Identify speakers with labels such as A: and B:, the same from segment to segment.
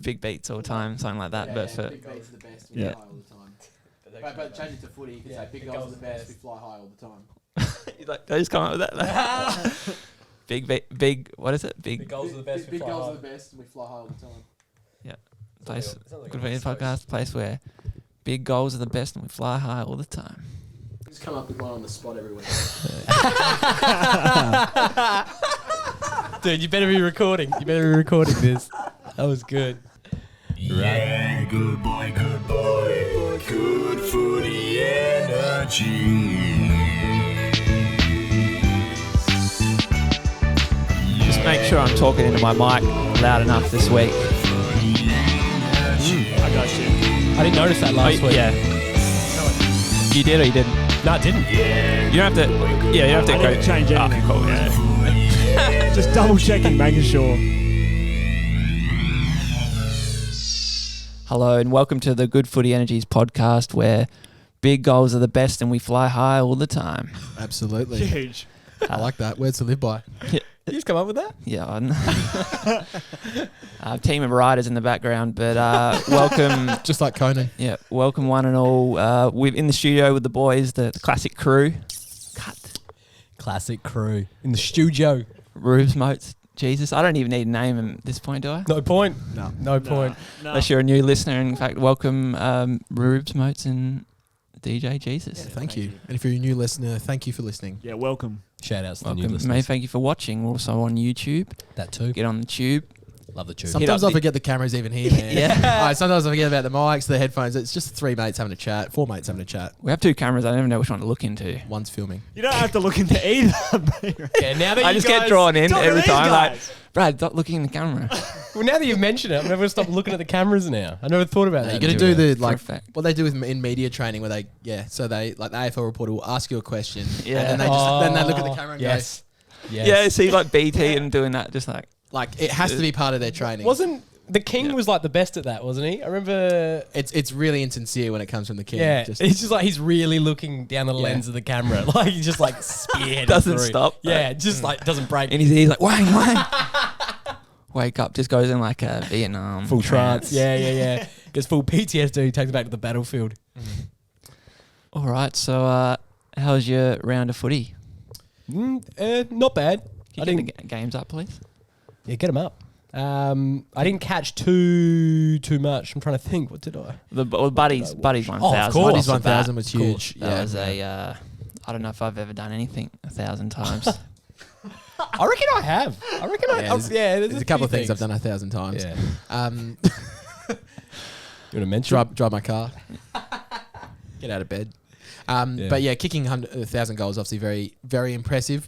A: big beats all the time, something like that. But for
B: big beats are the best. We fly high all the time. But change it to footy. You can say big goals are the best. We fly high all the time.
A: You're like, they just come up with that. Big. What is it?
C: Big goals are the best.
B: Big goals are the best, and we fly high all the time.
A: Yeah. Place. Good Footy Podcast. Place where big goals are the best, and we fly high all the time.
B: Just come up with one on the spot every week.
C: Dude, you better be recording. You better be recording this. That was good.
D: Yeah, good boy, good boy. Good Footy Energies.
A: Just make sure I'm talking into my mic loud enough this week.
C: I got you. I didn't notice that last week.
A: Yeah. You did or you didn't?
C: No, I didn't.
A: You don't have to. Yeah, you don't have to
E: I didn't change anything.
A: Oh, cool.
E: Yeah. Just double checking, making sure.
A: Hello and welcome to the Good Footy Energies Podcast, where big goals are the best and we fly high all the time.
B: Absolutely.
E: Huge.
B: I like that. Words to live by.
C: You just come up with that?
A: Yeah. Team of riders in the background, but welcome.
B: Just like Conan.
A: Yeah, welcome one and all. We're in the studio with the boys, the classic crew.
C: Classic crew. In the studio.
A: Reubs, Mote, Jesus. I don't even need a name at this point, do I?
C: No point.
B: No
C: point.
E: No.
A: Unless you're a new listener. In fact, welcome Reubs, Motes and DJ Jesus.
B: Yeah, thank you. And if you're a new listener, thank you for listening.
E: Yeah, welcome.
C: Shout outs to the new
A: Welcome.
C: listeners.
A: May, thank you for watching. We're also on YouTube.
C: That too.
A: Get on the tube.
C: Love the tube.
B: Sometimes I forget the camera's even here, man.
A: Yeah.
B: Alright, sometimes I forget about the mics, the headphones. It's just three mates having a chat, four mates having a chat.
A: We have two cameras. I never know which one to look into.
B: One's filming.
E: You don't have to look into either.
C: Yeah, now that
A: I just get drawn in every time. Like,
E: Guys.
A: Brad, stop looking in the camera.
C: Well, now that you've mentioned it, I'm never going to stop looking at the cameras now. I never thought about that.
B: You're going to do the, like,
A: For a fact.
B: what they do in media training where they, so they, like the AFL reporter will ask you a question.
A: Yeah.
B: And then then they look at the camera and
C: Yes.
A: Yeah, see, like BT and doing that, just like.
B: go, like, it has to be part of their training.
C: Wasn't the King
A: Yeah.
C: was like the best at that, wasn't he? I remember.
B: It's really insincere when it comes from the King.
C: Yeah, it's just like he's really looking down the lens of the camera, like he's just like spearheading
A: Doesn't
C: through.
A: stop.
C: Yeah, just like doesn't break.
A: In his ears, like, Wang. Wake up, just goes in like a Vietnam.
C: Full trance. Yeah. Gets full PTSD. Takes it back to the battlefield.
A: All right, so how was your round of footy?
C: Not bad.
A: Can you get the games up, please?
C: Yeah, get them up. I didn't catch too much. I'm trying to think. What did I?
A: The Buddies 1000.
C: Oh, of course.
B: Buddies
C: off the
B: 1000
C: bat.
B: was
C: Of course.
B: huge.
A: That was a. I don't know if I've ever done anything 1,000 times.
C: I reckon I have. I reckon
B: There's a couple of things I've done 1,000 times.
C: Yeah.
B: You
C: You want to mention?
B: drive my car. Get out of bed. But yeah, kicking 1,000 goals, obviously very, very impressive.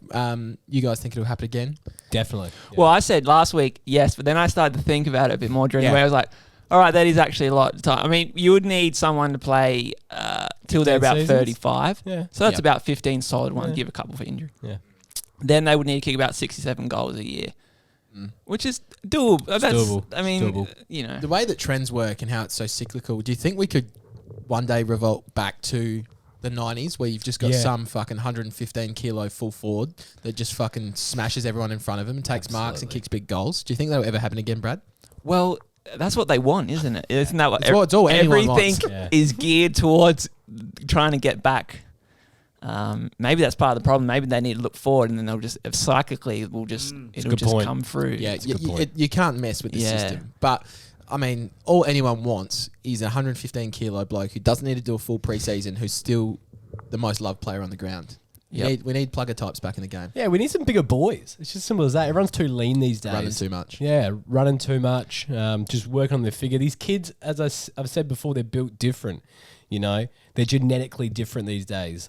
B: You guys think it'll happen again?
C: Definitely. Yeah.
A: Well, I said last week yes, but then I started to think about it a bit more during
C: Yeah.
A: where I was like, all right, that is actually a lot of time. I mean, you would need someone to play till they're about
C: seasons?
A: 35.
C: Yeah.
A: So that's
B: Yeah.
A: about 15 solid ones,
C: Yeah.
A: give a couple for injury.
C: Yeah.
A: Then they would need to kick about 67 goals a year, which is doable. That's
C: doable.
A: I mean,
C: It's doable.
A: you know.
B: The way that trends work and how it's so cyclical, do you think we could one day revolt back to the 90s where you've just got some fucking 115 kilo full forward that just fucking smashes everyone in front of him and takes marks and kicks big goals? Do you think that'll ever happen again, Brad?
A: Well, that's what they want, isn't it? Isn't that what
B: It's all anyone
A: everything
B: wants.
C: Yeah.
A: is geared towards trying to get back? Maybe that's part of the problem. Maybe they need to look forward, and then they'll just cyclically will just it'll
C: good
A: just
C: point.
A: come through.
B: Yeah,
C: a good point.
B: you can't mess with the
A: Yeah.
B: system. But, I mean, all anyone wants is a 115 kilo bloke who doesn't need to do a full preseason, who's still the most loved player on the ground.
A: Yep.
B: We need plugger types back in the game.
C: Yeah, we need some bigger boys. It's just simple as that. Everyone's too lean these days.
B: Running too much.
C: Yeah, running too much. Just working on their figure. These kids, as I've said before, they're built different. You know, they're genetically different these days.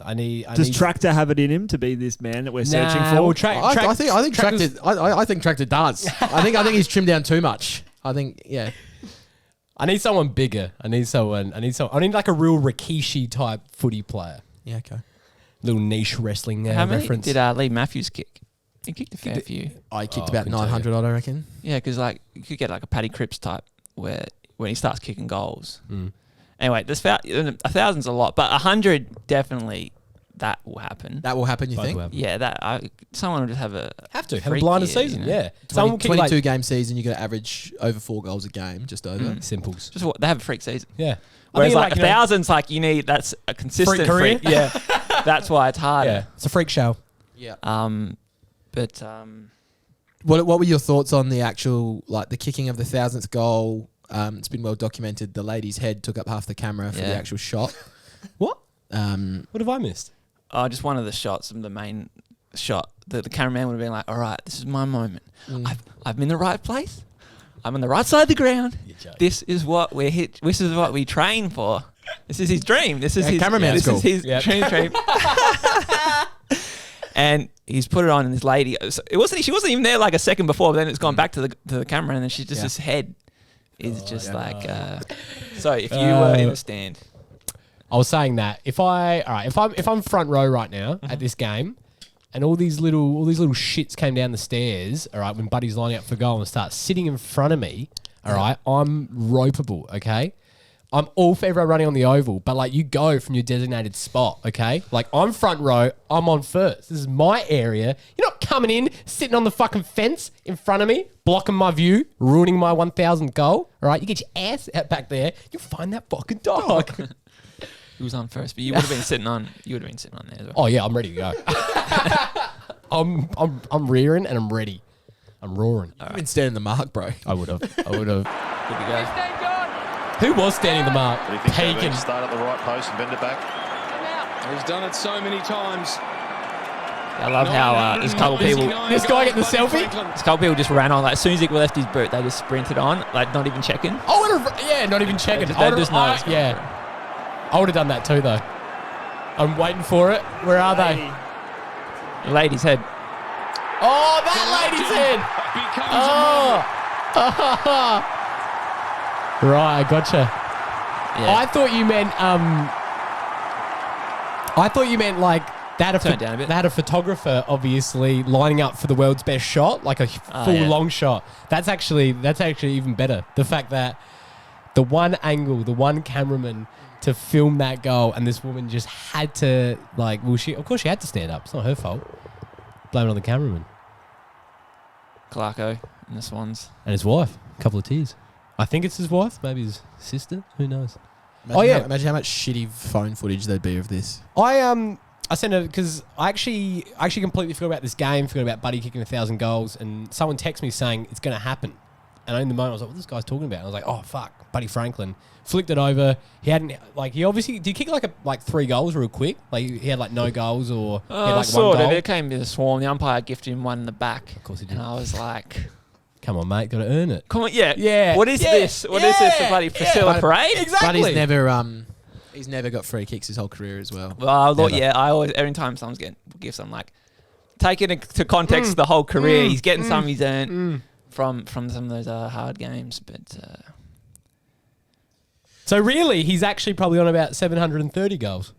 E: Does Tractor have it in him to be this man that we're searching for?
C: Well,
B: I think Tractor does. I think he's trimmed down too much. I think
C: I need someone bigger. I need like a real Rikishi type footy player.
B: Yeah, okay.
C: Little niche wrestling
A: How many
C: reference.
A: did Lee Matthews kick? He kicked a fair few.
B: I kicked
C: Oh,
B: about
C: couldn't tell
B: 900 odd, I reckon.
A: Yeah, because like you could get like a Paddy Cripps type where when he starts kicking goals.
C: Mm.
A: Anyway, 1,000's a lot, but 100 definitely that will happen.
B: That will happen, you
C: Both
B: think?
C: will happen.
A: Yeah, someone will just have a
C: Have a
A: freak
C: blinder
A: year,
C: season.
A: you know?
C: Yeah, someone will kick
B: 22 game season, you got to average over 4 goals a game, just over.
C: simples.
A: Just what they have a freak season.
C: Yeah.
A: Whereas
C: I
A: like
C: think, you know,
A: thousands, like you need that's a consistent
C: career?
A: freak. Yeah, that's why it's harder.
C: Yeah, it's a freak show.
B: Yeah.
A: But
B: What were your thoughts on the actual, like the kicking of the 1000th goal? It's been well documented. The lady's head took up half the camera for the actual shot.
C: What?
B: What
C: have I missed?
A: Oh, just one of the shots, the main shot. The cameraman would have been like, all right, this is my moment. I'm in the right place. I'm on the right side of the ground. This is what we're hit. This is what we train for. This is his dream. This is his
B: cameraman.
A: This is his dream. And he's put it on, and this lady. It wasn't. She wasn't even there like a second before. But then it's gone back to the camera, and then she's just this head is just like. So if you were in the stand,
C: I was saying that if I'm front row right now at this game, and all these little shits came down the stairs, all right, when Buddy's lining up for goal and starts sitting in front of me, all right, I'm ropeable, okay? I'm all for everyone running on the oval, but like you go from your designated spot, okay? Like I'm front row, I'm on first. This is my area. You're not coming in, sitting on the fucking fence in front of me, blocking my view, ruining my 1,000th goal, all right? You get your ass out back there, you find that fucking dog.
A: he was on first, but you would have been sitting on. You would have been sitting on there as well.
C: Oh yeah, I'm ready to go. I'm rearing and I'm ready. I'm roaring.
B: You've been standing the mark, bro.
C: I would have.
A: Good to go.
C: Who was standing the mark?
F: Pagan. Start at the right post and bend it back.
G: He's done it so many times.
A: I love how there's a couple people.
C: This guy getting the selfie?
A: There's a couple people just ran on. Like as soon as he left his boot, they just sprinted on, like not even checking.
C: Not even checking.
A: They just know it's
C: I would have done that too, though. I'm waiting for it. Where are they?
A: The lady's head.
C: Oh, that lady's head. Oh. Right, I gotcha.
A: Yeah.
C: I thought you meant like
A: Turn it down a bit.
C: they had a photographer obviously lining up for the world's best shot, like a full long shot. That's actually even better. The fact that the one angle, the one cameraman to film that goal, and this woman just had to of course she had to stand up. It's not her fault. Blame it on the cameraman
A: Clarko and the Swans.
C: and his wife. A couple of tears. I think it's his wife, maybe his sister. Who knows?
B: Imagine how much shitty phone footage there'd be of this.
C: I sent it because I actually completely forgot about this game, forgot about Buddy kicking 1,000 goals, and someone texted me saying it's going to happen. And in the moment, I was like, what this guy's talking about? And I was like, oh, fuck, Buddy Franklin. Flicked it over. He hadn't, he obviously, did he kick like 3 goals real quick? Like, he had no goals or he had
A: sort
C: one goal?
A: of. It came to the swarm. The umpire gifted him one in the back.
C: Of course he did.
A: And I was like,
C: come on, mate, got to earn it.
A: come on, yeah.
C: Yeah.
A: What is this? What is this? The bloody Priscilla parade?
C: Exactly.
B: But he's never got free kicks his whole career as well.
A: Well,
C: Never.
A: yeah, I always, every time someone's getting gifts, I'm like, take it into context the whole career. He's getting some he's earned from some of those hard games. But
C: So really, he's actually probably on about 730 goals.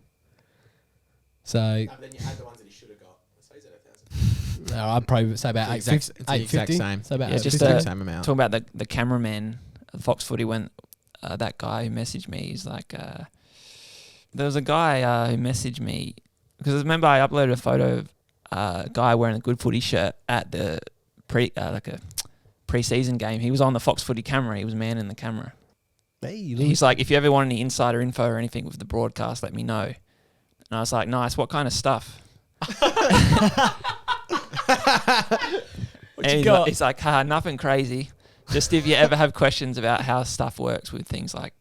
C: So
B: But then you add the ones that he should have got. So he's at 1,000.
C: I'd probably say about
B: It's the exact
C: 850.
B: same.
C: So about
A: yeah, just
C: 850.
B: same amount.
A: talking about the cameraman, Fox Footy, when that guy who messaged me, he's like, there was a guy who messaged me, because remember I uploaded a photo of a guy wearing a Good Footy shirt at the pre-season game. He was on the Fox Footy camera. He was manning the camera. He's like, if you ever want any insider info or anything with the broadcast, let me know. And I was like, nice. What kind of stuff?
C: What you got?
A: He's like, nothing crazy. Just if you ever have questions about how stuff works with things like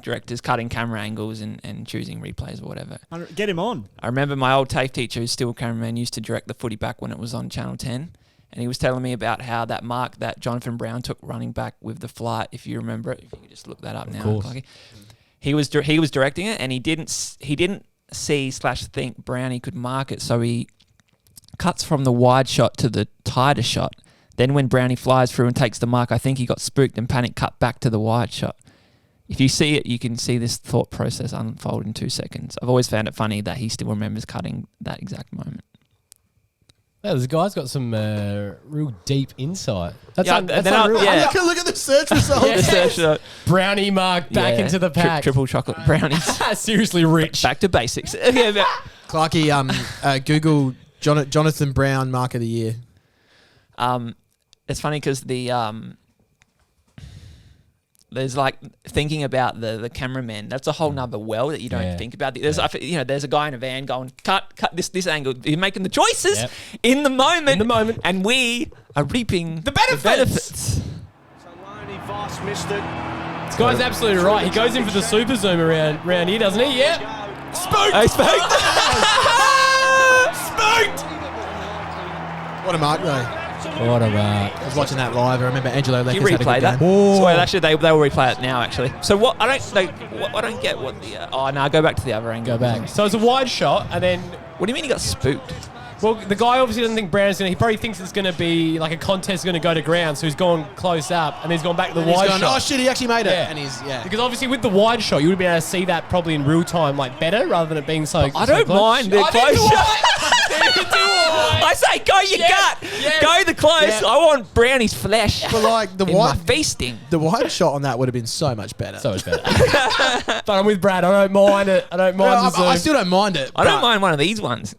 A: directors cutting camera angles and choosing replays or whatever.
E: Get him on.
A: I remember my old TAFE teacher, who's still a cameraman, used to direct the footy back when it was on Channel 10. And he was telling me about how that mark that Jonathan Brown took running back with the flight, if you remember it, if you could just look that up now.
C: course.
A: Clarky. He was directing it, and he didn't see/think Brownie could mark it, so he cuts from the wide shot to the tighter shot. Then when Brownie flies through and takes the mark, I think he got spooked and panic cut back to the wide shot. If you see it, you can see this thought process unfold in 2 seconds. I've always found it funny that he still remembers cutting that exact moment.
C: Yeah, this guy's got some real deep insight. That's
A: Yeah,
C: that's
A: then
C: unreal.
A: yeah.
B: Look at the search results.
A: The search,
C: Brownie mark back into the pack.
A: Triple chocolate brownies.
C: Seriously rich.
A: Back to basics. Yeah, but-
B: Clarky, Google Jonathan Brown Mark of the Year.
A: It's funny because there's like thinking about the cameraman. That's a whole nother well that you don't think about. There's there's a guy in a van going cut this angle. You're making the choices in the moment. And we are reaping the benefits.
G: Voss missed it.
C: This guy's absolutely right. He goes in for the super zoom around here, doesn't he? Yep. Spooked.
A: Hey, spooked.
C: Spooked.
B: What a mark, though.
C: What a mark.
B: I was watching that live. I remember Angelo Leckers
A: You
B: had a
A: replay
B: good
A: that?
B: game.
A: So actually, they will replay it now. Actually, so what I don't get what the go back to the other angle.
C: Go back. So it's a wide shot, and then
A: What do you mean he got spooked?
C: well, the guy obviously doesn't think Brown's gonna. He probably thinks it's gonna be like a contest going to go to ground, so he's gone close up, and he's gone back to the
B: And he's
C: wide
B: gone,
C: shot.
B: oh shit, he actually made it.
C: Yeah.
B: And he's,
C: Because obviously with the wide shot, you would be able to see that probably in real time, like better, rather than it being so.
A: I don't mind the close shot. I say go your gut.
C: yes.
A: Go the close.
C: Yeah.
A: I want Brownie's flesh.
B: But like the
A: in my
B: wide,
A: feasting.
B: the wide shot on that would have been so much better.
C: So much better. But I'm with Brad. I don't mind it. I don't mind the zoom.
B: I still don't mind it.
A: I don't
B: but-
A: mind one of these ones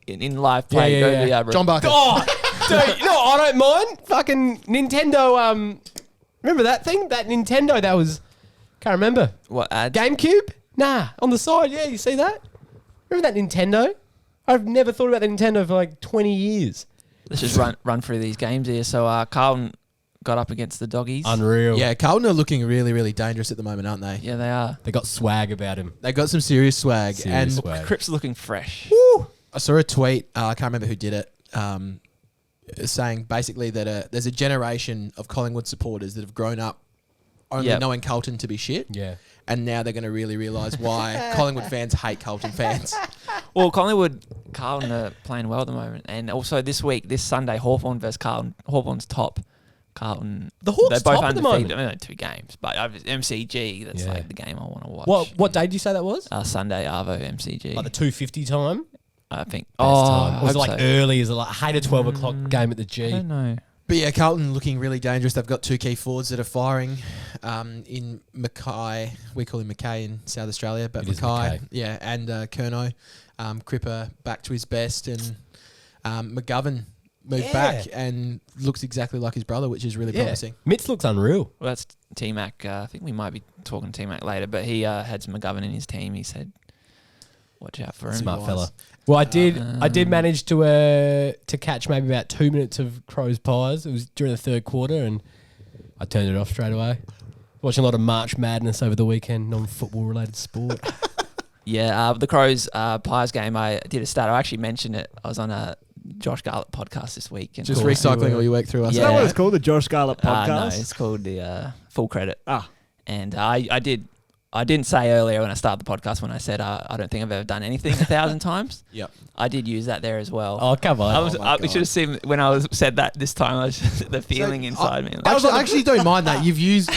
A: in live play.
C: Yeah, yeah,
A: Go the
B: John Barker.
C: Oh, dude, no, I don't mind. Fucking Nintendo. Remember that thing? That Nintendo. That was. Can't remember.
A: what ad?
C: GameCube? Nah, on the side. Yeah, you see that? Remember that Nintendo? I've never thought about the Nintendo for like 20 years.
A: Let's just run through these games here. So Carlton got up against the Doggies.
C: Unreal.
B: Yeah, Carlton are looking really, really dangerous at the moment, aren't they?
A: Yeah, they are.
C: They got swag about him.
B: They got some serious swag.
C: Serious
B: and
C: swag.
A: Cripps looking fresh.
B: I saw a tweet, I can't remember who did it, saying basically that there's a generation of Collingwood supporters that have grown up only knowing Carlton to be shit.
C: Yeah.
B: And now they're going to really realise why Collingwood fans hate Carlton fans.
A: Well, Carlton are playing well at the moment. And also this Sunday, Hawthorn versus Carlton. Hawthorn's top. Carlton.
C: The Hawks
A: they're both
C: top at the
A: undefeated.
C: moment.
A: I mean, 2 games. But MCG, that's like the game I want to watch.
C: What day did you say that was?
A: Sunday, Arvo, MCG.
C: Like the 2:50 time?
A: I think.
C: Best time.
A: I
C: Was it
A: hope
C: like
A: so.
C: early? Is it like 8 or 12 o'clock game at the G?
A: I don't know.
B: But yeah, Carlton looking really dangerous. They've got 2 key forwards that are firing in Mackay. We call him Mackay in South Australia, but
C: It is
B: Mackay.
C: Mackay.
B: Yeah, and Curnow. Cripper back to his best, and McGovern moved back and looks exactly like his brother, which is really promising.
C: Mitz looks unreal.
A: Well, that's T-Mac. I think we might be talking T-Mac later, but he had some McGovern in his team. He said, watch out for him.
C: Smart
B: was.
C: fella. Well, I did manage to catch maybe about 2 minutes of Crows Pies. It was during the third quarter, and I turned it off straight away. Watching a lot of March Madness over the weekend, non-football related sport.
A: Yeah, the Crows Pies game, I did a stat. I actually mentioned it. I was on a Josh Garlett podcast this week. And
B: Just recycling all your work through us.
E: Is that what it's called? The Josh Garlett podcast?
A: No, it's called the Full Credit.
E: Ah.
A: And I didn't say earlier when I started the podcast when I said I don't think I've ever done anything 1,000 times.
B: Yep.
A: I did use that there as well.
C: Oh, come on.
A: We should have seen when I said that this time. I was just, the feeling inside me. Like,
B: I actually don't mind that. You've used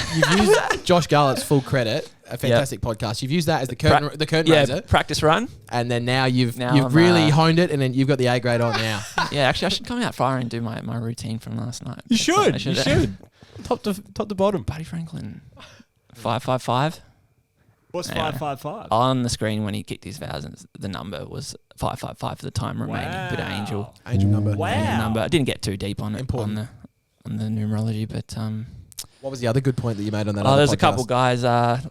B: Josh Garlett's Full Credit, a fantastic podcast. You've used that as the curtain raiser,
A: practice run.
B: and then now you've
A: I'm,
B: really honed it, and then you've got the A grade on now.
A: Yeah, actually, I should come out fire and do my routine from last night.
C: You should.
A: I
C: You should. Top to bottom.
A: Buddy Franklin, 555.
E: What's
A: Anyway.
E: 555?
A: On the screen when he kicked his thousands, the number was 555 for the time remaining. Bit of angel.
B: Angel number.
A: Angel number. I didn't get too deep on it
B: Important.
A: on the numerology, but
B: What was the other good point that you made on that?
A: there's a couple guys,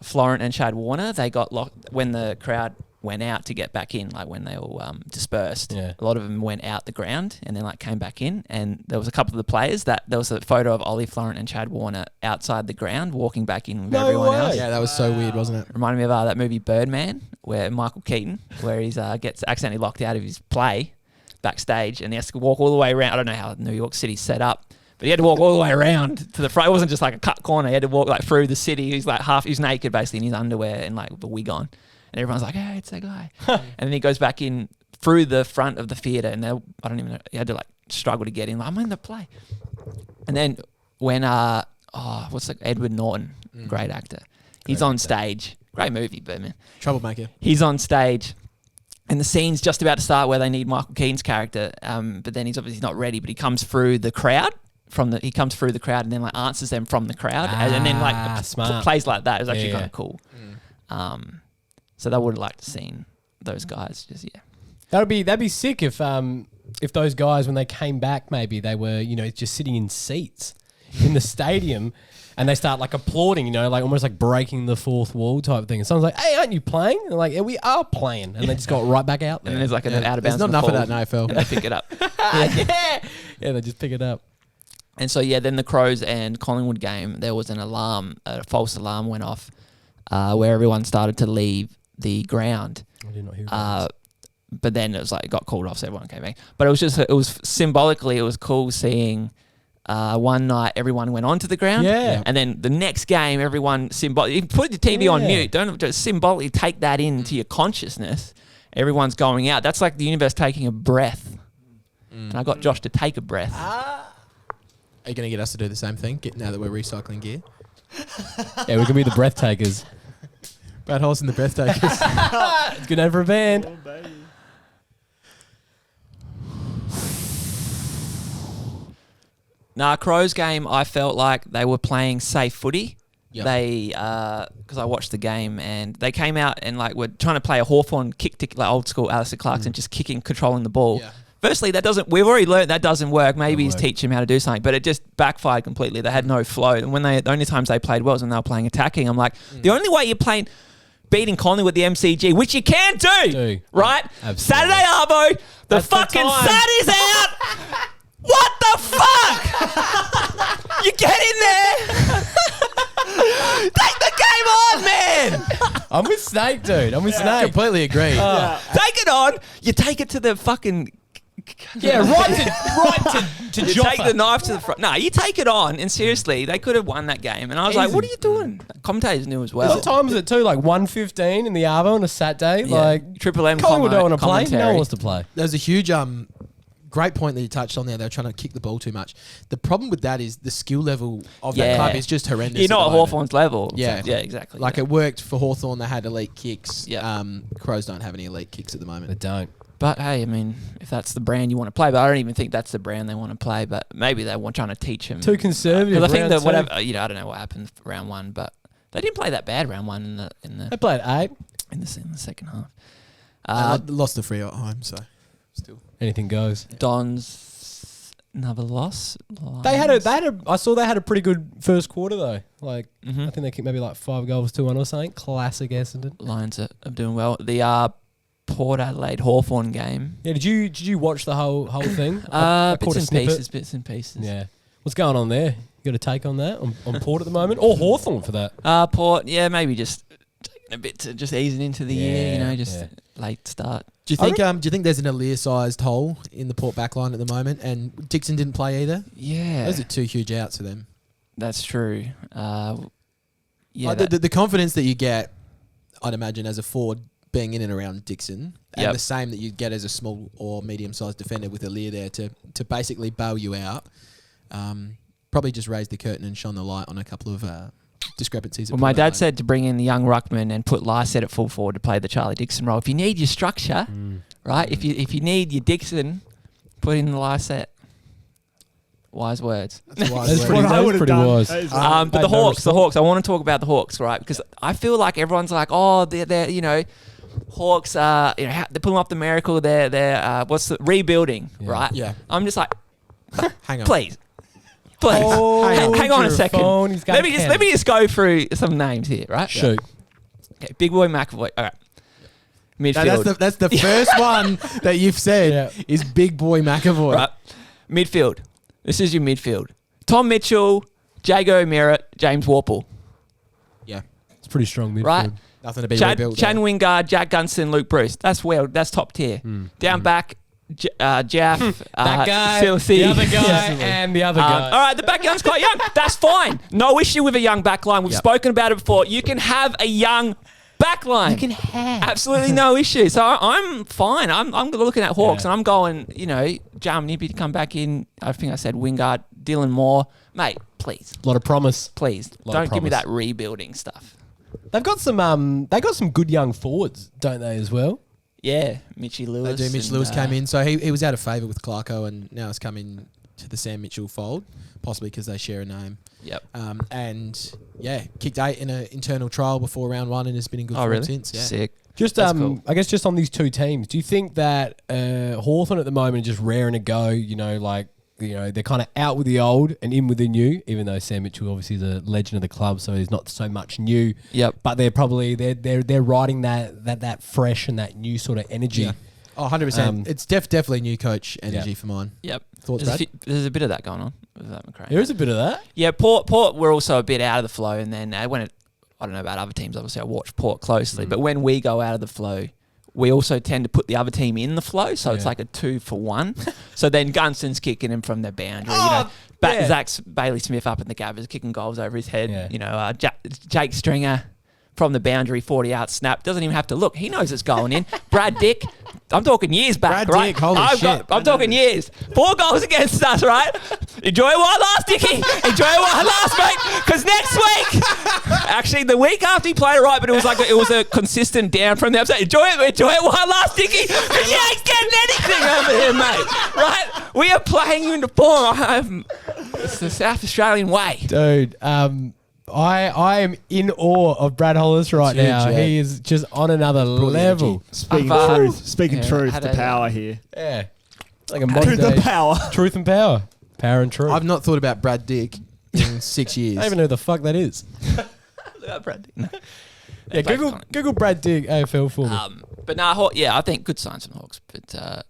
A: Florent and Chad Warner. They got locked when the crowd went out to get back in, like when they all dispersed.
C: Yeah.
A: A lot of them went out the ground and then like came back in. And there was a couple of the players that there was a photo of Ollie Florent and Chad Warner outside the ground walking back in with everyone else.
B: Yeah, that was so weird, wasn't it?
A: Reminded me of that movie Birdman, where Michael Keaton, where he's gets accidentally locked out of his play backstage, and he has to walk all the way around. I don't know how New York City's set up, but he had to walk all the way around to the front. It wasn't just like a cut corner. He had to walk like through the city. He's like he's naked basically in his underwear and like with a wig on, and everyone's like, "Hey, it's that guy." And then he goes back in through the front of the theater, and I don't even know. He had to like struggle to get in. Like, I'm in the play, and then when Edward Norton, great actor. He's on stage. Great movie, Birdman.
B: Troublemaker.
A: He's on stage And the scene's just about to start where they need Michael Keaton's character, but then he's obviously not ready. But he comes through the crowd and then like answers them from the crowd, and then like plays like that. It was actually kind of cool. So I would have liked to seen those guys.
C: That'd be sick if those guys, when they came back, maybe they were just sitting in seats in the stadium. And they start like applauding, like almost like breaking the fourth wall type thing. And someone's like, "Hey, aren't you playing?" And they're like, "Yeah, we are playing." And they just got right back out there.
A: And then there's like an out of bounds.
B: There's not enough of that in AFL.
A: And they pick it up.
C: Yeah, they just pick it up.
A: And so then the Crows and Collingwood game, there was an alarm, a false alarm went off, where everyone started to leave the ground.
C: I did not hear that.
A: But then it was like it got called off, so everyone came back. But it was symbolically, it was cool seeing. One night, everyone went onto the ground.
C: Yeah.
A: And then the next game, everyone you put your TV on mute. Don't just symbolically take that into your consciousness. Everyone's going out. That's like the universe taking a breath. And I got Josh to take a breath.
B: Are you going to get us to do the same thing now that we're recycling gear?
C: Yeah, we can be the breath takers.
B: Brad Hollis and the breath takers.
C: It's good name for a band.
A: Crows game, I felt like they were playing safe footy.
B: Yep.
A: They, because I watched the game and they came out and like were trying to play a Hawthorn kick, like old school Alistair Clarkson, just controlling the ball. Yeah. Firstly, we've already learned that doesn't work. Maybe he's teaching him how to do something, but it just backfired completely. They had no flow. And the only times they played well was when they were playing attacking. I'm like, the only way you're beating Collingwood with the MCG, which you can do. Right?
C: Absolutely.
A: Saturday Arvo, the fucking sun is out. What the fuck? You get in there. Take the game on, man.
C: I'm with Snake, dude. I'm with Snake.
B: Completely agree.
A: Take it on. You take it to the fucking...
C: right to
A: You
C: Joffa.
A: take the knife to the front. No, you take it on. And seriously, they could have won that game. And I was like, what are you doing? Commentators knew as well.
C: What time was it too? Like 1:15 in the Arvo on a Saturday?
A: Yeah.
C: Like
A: Triple M
C: Collingwood don't want to play.
A: commentary.
C: No one wants to play.
B: There's a huge great point that you touched on there. They're trying to kick the ball too much. The problem with that is the skill level of that club is just horrendous.
A: You're not at Hawthorn's level.
B: Yeah.
A: Yeah, exactly.
B: Like it worked for Hawthorn. They had elite kicks.
A: Yeah.
B: Crows don't have any elite kicks at the
C: They
B: moment.
C: don't.
A: But hey, I mean, if that's the brand you want to play, but I don't even think that's the brand they want to play. But maybe they want trying to teach him.
C: Too conservative.
A: Because I think
C: round
A: that
C: two.
A: whatever, I don't know what happened for round one, but they didn't play that bad round one
C: They played 8.
A: in the second half.
B: Lost the free at home, so still.
C: Anything goes.
A: Don's another loss.
C: They had I saw they had a pretty good first quarter though. Like I think they kicked maybe like 5 goals to 1 or something. Classic Essendon.
A: Lions are doing well. The Port Adelaide Hawthorn game.
C: Yeah, did you watch the whole thing?
A: Bits
C: caught a
A: and
C: snippet.
A: pieces.
C: Yeah. What's going on there? You got a take on that on Port at the moment, or Hawthorn for that?
A: Port, maybe just taking a bit to just easing into the year. Late start.
B: Do you think there's an Aaliyah-sized hole in the Port backline at the moment? And Dixon didn't play either.
A: Yeah,
B: Those are 2 huge outs for them.
A: that's true.
B: The confidence that you get, I'd imagine, as a forward being in and around Dixon, and the same that you get as a small or medium-sized defender with Aaliyah there to basically bail you out. Probably just raised the curtain and shone the light on a couple of discrepancies.
A: Well, my dad said to bring in the young ruckman and put Lyset at full forward to play the Charlie Dixon role. If you need your structure, right? If you need your Dixon, put in the Lyset. Wise words.
B: That's
E: what I would have done.
C: wise.
A: But the Hawks. I want to talk about the Hawks, right? Because I feel like everyone's like, oh, they're Hawks. They're pulling off the miracle. They're what's the rebuilding, right?
B: Yeah.
A: I'm just like,
B: hang on,
A: please.
C: Oh,
A: hang on a second.
C: He's got
A: Let me just go through some names here, right?
C: Shoot.
A: Okay, Big Boy McAvoy. All right. Midfield.
B: No, that's the first one that you've said is Big Boy McAvoy.
A: Right. Midfield. This is your midfield. Tom Mitchell, Jago Merritt, James Warple.
B: Yeah.
C: It's pretty strong midfield.
A: Right?
B: Nothing to be
A: Chad
B: rebuilt.
A: Wingard, Jack Gunston, Luke Bruce. That's top tier. Down back, Jaff,
C: That guy,
A: Filthy.
C: the other guy, and the other guy.
A: All right, the back line's quite young. That's fine. No issue with a young back line. We've spoken about it before. You can have a young back line. You can have. Absolutely no issue. So I'm fine. I'm looking at Hawks and I'm going, Jam Nippy to come back in. I think I said Wingard, Dylan Moore. Mate, please.
C: A lot of promise.
A: Please. Don't give me that rebuilding stuff.
C: They've got some good young forwards, don't they, as well?
A: Yeah, Mitchy Lewis.
B: They do. Mitch Lewis came in, so he was out of favour with Clarko, and now has come in to the Sam Mitchell fold, possibly because they share a name.
A: Yep.
B: And yeah, kicked 8 in an internal trial before round 1, and has been in good form since. Yeah.
A: Sick.
C: Just
A: Cool.
C: I guess just on these two teams, do you think that Hawthorn at the moment are just raring to go? They're kind of out with the old and in with the new. Even though Sam Mitchell obviously is a legend of the club, so he's not so much new.
A: Yep.
C: But they're probably they're riding that fresh and that new sort of energy.
B: Yeah. Oh, 100%. It's definitely new coach energy for mine.
A: Yep.
B: Thoughts, Brad?
A: There's a bit of that going on with that McRae.
C: There is a bit of that.
A: Yeah, Port were also a bit out of the flow, and then I don't know about other teams. Obviously, I watch Port closely, but when we go out of the flow, we also tend to put the other team in the flow, so it's like a 2-for-1. So then Gunston's kicking him from the boundary. Zach's Bailey Smith up in the gabbers kicking goals over his head.
C: Yeah.
A: Jake Stringer from the boundary, 40 out snap. Doesn't even have to look. He knows it's going in. Brad Dick, I'm talking years back,
B: Brad
A: right?
B: Dick, holy shit.
A: I'm talking years. 4 goals against us, right? Enjoy it while it lasts, Dickie. Enjoy it while it lasts, mate. Because next week, actually the week after he played it right, but it was a consistent down from the upside. Enjoy it while it lasts, Dickie. Because you ain't getting anything over here, mate. Right? We are playing you into form. It's the South Australian way.
C: Dude, I am in awe of Brad Hollis right
B: Huge,
C: now.
B: yeah.
C: He is just on another level.
E: Speaking
A: Yeah,
E: truth,
A: had
E: the
A: a-
E: power here.
C: Yeah. Like a modern
E: The
C: day
E: power.
C: truth and power. Power and truth.
B: I've not thought about Brad Dick in 6 years.
C: I don't even know who the fuck that is.
A: Look at Brad Dick. No.
C: Yeah, Google Brad Dick AFL for me.
A: But I think good signs from Hawks. But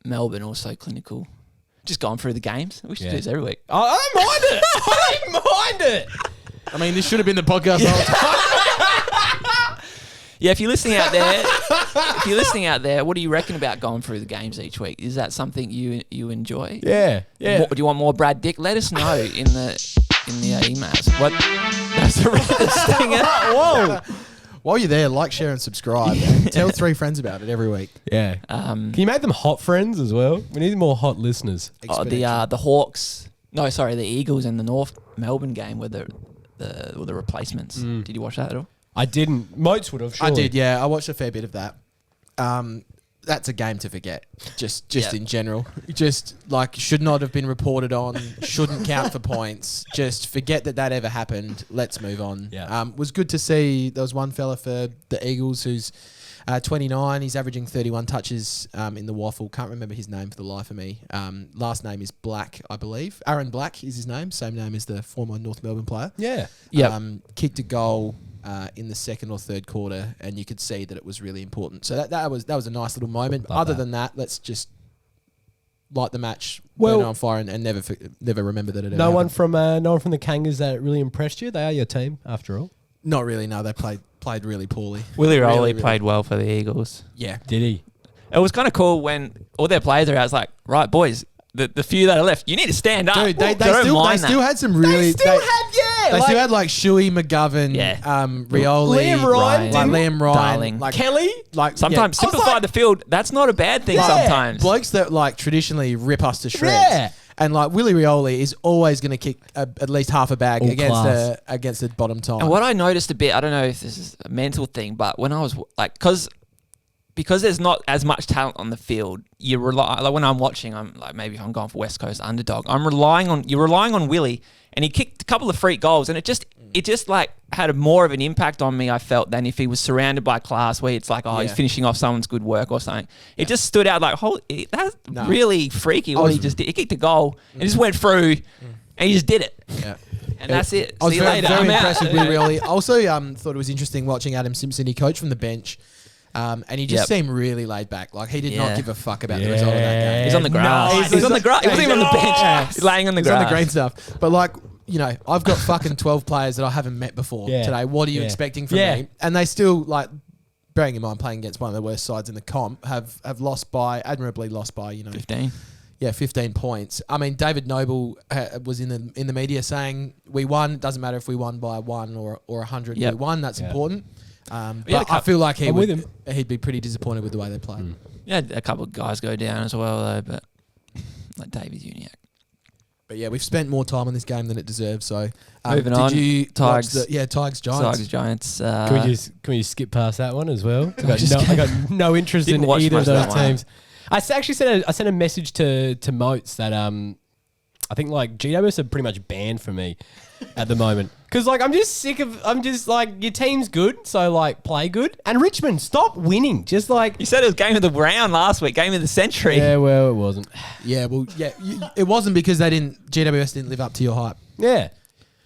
A: Melbourne also clinical. Just going through the games. We should do this every week.
C: I don't mind it. I don't mind it.
B: I mean, this should have been the podcast the whole time.
A: Yeah, if you're listening out there, what do you reckon about going through the games each week? Is that something you enjoy?
C: Yeah.
A: Do you want more Brad Dick? Let us know in the emails. What? That's the stinger.
C: Whoa.
B: While you're there, like, share, and subscribe. And tell 3 friends about it every week.
C: Yeah. Can you make them hot friends as well? We need more hot listeners.
A: The Hawks. No, sorry, the Eagles and the North Melbourne game were the replacements. Did you watch that at all?
C: I didn't. Motes would have.
B: I did, yeah. I watched a fair bit of that. That's a game to forget, just in general. Just, like, should not have been reported on, shouldn't count for points. Just forget that ever happened. Let's move on.
C: Yeah.
B: Was good to see there was one fella for the Eagles who's 29. He's averaging 31 touches in the waffle. Can't remember his name for the life of me. Last name is Black, I believe. Aaron Black is his name. Same name as the former North Melbourne player.
C: Yeah.
A: Yeah.
B: Kicked a goal in the second or third quarter, and you could see that it was really important. So that was a nice little moment.
C: Love
B: Other
C: that.
B: than that, let's just light the match,
C: Well-
B: burn it on fire, and never remember that it ever
C: No one
B: happened.
C: from the Kangas that really impressed you. They are your team after all.
B: Not really. No, they played really poorly.
A: Willie
B: Really,
A: Rowley
B: really.
A: played well for the Eagles.
B: Yeah.
C: Did he?
A: It was kind of cool when all their players are out. It's like, right, boys, the few that are left, you need to stand up.
B: Dude, they
A: don't
B: still
A: mind that.
B: had some really. They still had like Shuey, McGovern,
A: Yeah.
B: Rioli,
C: Liam Ryan,
B: like
C: didn't-
B: Liam Ryan,
A: Darling.
B: like
C: Kelly?
B: like
A: Sometimes
C: I was
A: simplify
C: like-
A: the field. That's not a bad thing
C: Yeah.
A: sometimes.
B: blokes that like traditionally rip us to shreds.
C: Yeah.
B: And like Willie Rioli is always going to kick at least half a bag
C: All
B: against
C: class.
B: the bottom time.
A: And what I noticed a bit, I don't know if this is a mental thing, but when I was like, because there's not as much talent on the field, you rely, like when I'm watching, I'm like, maybe if I'm going for West Coast underdog, you're relying on Willie, and he kicked a couple of freak goals, and it just like had more of an impact on me, I felt, than if he was surrounded by class where it's like, he's
B: Yeah.
A: finishing off someone's good work or something. It just stood out like, holy, that's really freaky what he just did. He kicked a goal and just went through and he just did it.
B: Yeah.
A: And that's it.
B: I was
A: See you
B: very,
A: later.
B: very
A: I'm out.
B: impressed with Willie Rioli. Also, thought it was interesting watching Adam Simpson. He coached from the bench. And he just seemed really laid back. Like, he did not
A: Yeah.
B: give a fuck about the result of that game.
A: He's on the grass. He's on the grass. He wasn't even on the bench. He's laying on the
B: He's
A: grass.
B: on the green stuff. But like, you know, I've got fucking 12 players that I haven't met before
C: Yeah.
B: today. What are you
C: Yeah.
B: expecting from
C: Yeah.
B: me? And they still, like, bearing in mind playing against one of the worst sides in the comp, have admirably lost by,
A: 15.
B: Yeah, 15 points. I mean, David Noble was in the media saying, we won. Doesn't matter if we won by 1 or 100.
A: Yep.
B: We won. That's
C: Yeah.
B: important.
A: Yeah,
B: But I feel like
C: I'm with him.
B: he'd be pretty disappointed with the way they played.
A: Yeah, a couple of guys go down as well though, but like David Uniacke.
B: But yeah, we've spent more time on this game than it deserves. So
A: Moving on.
B: Did you watch
A: Tigers.
B: Tigers Giants?
A: Tigers Giants.
C: Can we just skip past that one as well? I got no interest in
A: Didn't watch
C: either of
A: much of
C: those
A: that one.
C: teams. I actually sent a message to Motes that I think like GWS are pretty much banned for me at the moment because like I'm just like your team's good, so like play good. And Richmond, stop winning. Just like
A: You said it was game of the round last week, game of the century.
C: yeah, well it wasn't.
B: Yeah, well, yeah, it wasn't because GWS didn't live up to your hype.
C: Yeah.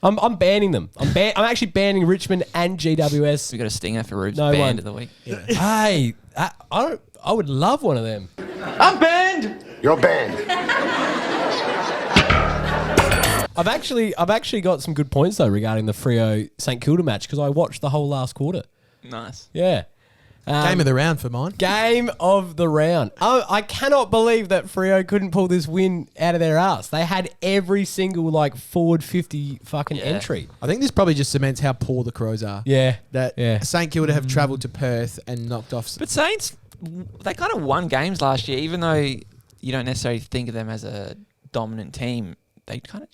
C: I'm banning them. I'm actually banning Richmond and GWS.
A: We got a stinger for Reubs
C: No
A: band
C: one.
A: of the week.
C: Hey, I would love one of them.
G: I'm banned.
D: You're banned.
C: I've actually got some good points though regarding the Freo St Kilda match because I watched the whole last quarter.
A: Nice.
C: Yeah.
B: Game of the round for mine.
C: Game of the round. I cannot believe that Freo couldn't pull this win out of their ass. They had every single like forward 50 fucking entry.
B: I think this probably just cements how poor the Crows are.
C: Yeah.
B: That St Kilda have travelled to Perth and knocked off.
A: But Saints, they kind of won games last year, even though you don't necessarily think of them as a dominant team. They kind of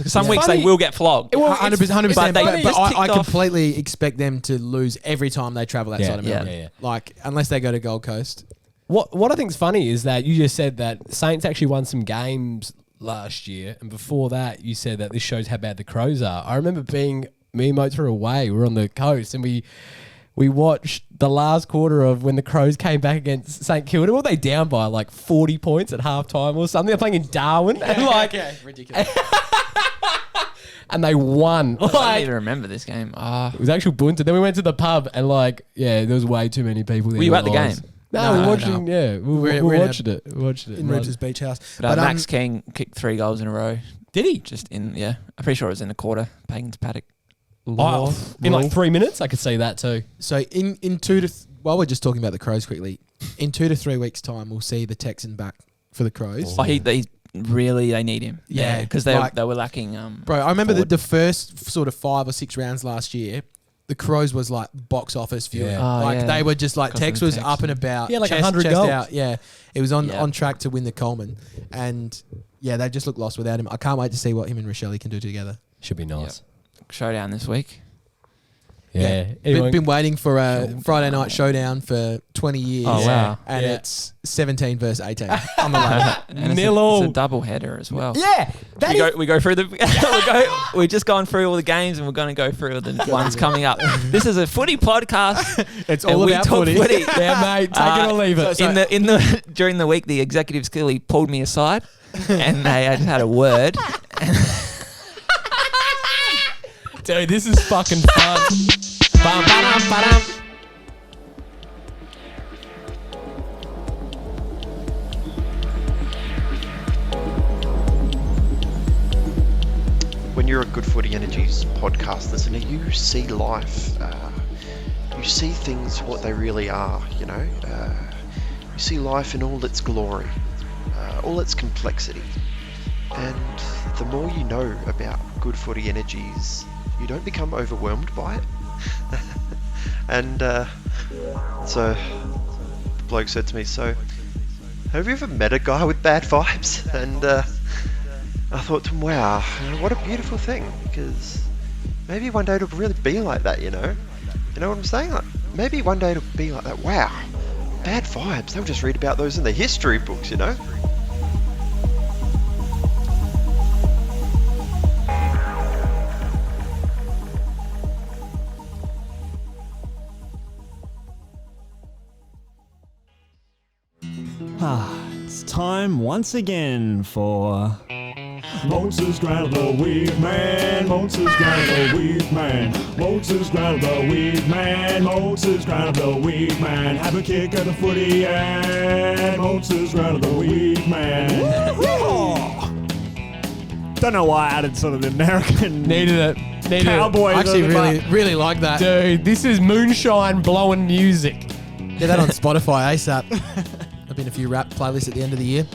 A: some weeks
C: Funny.
A: they will get flogged.
B: 100%.
A: But they just
B: I
A: ticked off.
B: completely expect them to lose every time they travel outside of Melbourne.
C: yeah.
B: Like, unless they go to Gold Coast.
C: What I think's funny is that you just said that Saints actually won some games last year, and before that you said that this shows how bad the Crows are. I remember me and Mote were away. We were on the coast and we watched the last quarter of when the Crows came back against St Kilda. Were they down by like 40 points at halftime or something? They're playing in Darwin and like
B: ridiculous.
C: and they won.
A: I don't
C: Like,
A: even remember this game.
C: it was actual bunter. Then we went to the pub and like, yeah, there was way too many people there.
A: Were you at the game?
C: No, we were
B: No,
C: watching.
B: no.
C: Yeah, we
B: We're in
C: watched it. We watched it
B: In Reubs' beach house.
A: But Max King kicked 3 goals in a row.
C: Did he?
A: Just in, I'm pretty sure it was in a quarter. Pagans paddock.
C: Oh, in like 3 minutes, I could see that too.
B: So in while we're just talking about the Crows quickly, in 2 to 3 weeks' time, we'll see the Texan back for the Crows.
A: Oh, they need him.
B: Yeah,
A: because
B: like-
A: they were lacking.
B: Bro, I remember
A: forward.
B: the first sort of 5 or 6 rounds last year, the Crows was like box office viewing.
C: Yeah.
A: Oh,
B: Like
A: yeah.
B: they were just like,
A: Cost
B: Tex
A: them
B: was
A: Tex.
B: up and about.
C: Yeah, like
B: chest
C: 100 goals.
B: out. Yeah, it was on
A: Yeah.
B: track to win the Coleman. And yeah, they just look lost without him. I can't wait to see what him and Rochelle can do together.
C: Should be nice.
A: Showdown this week.
C: Yeah.
B: Been waiting for a Friday night showdown for 20 years.
A: Oh, wow.
B: And
C: Yeah.
B: it's 17 versus 18 on the ladder.
A: And
C: Nil
A: it's
C: all.
A: a double header as well.
C: Yeah,
A: We go through the. We've just gone through all the games, and we're going to go through the ones coming up. This is a footy podcast.
B: It's
A: and
B: all
A: we
B: about
A: talk
B: footy.
C: yeah, mate. Take it or leave it.
A: In the during the week, the executives clearly pulled me aside, and they just had a word.
C: Dude, this is fucking fun. Bum, ba-dum, ba-dum.
H: When you're a Good Footy Energies podcast listener, you see life. You see things for what they really are, you know. You see life in all its glory, all its complexity. And the more you know about Good Footy Energies, you don't become overwhelmed by it. And so the bloke said to me, so have you ever met a guy with bad vibes? And I thought to him, wow, what a beautiful thing, because maybe one day it'll really be like that, you know? You know what I'm saying? Like, maybe one day it'll be like that. Wow, bad vibes, they'll just read about those in the history books, you know?
E: It's time once again for
D: Mote's Ground of the Week, man. Mote's Ground of the Week, man. Mote's Ground of the Week, man. Mote's Ground of the Week, man. Have a kick at the footy and Mote's Ground of the Week, man.
E: Don't know why I added sort of the American
C: Needed it.
E: cowboys.
B: I actually
E: on the
B: really like that.
C: Dude, this is moonshine blowing music.
B: Get that on Spotify ASAP. There've been a few rap playlists at the end of the year.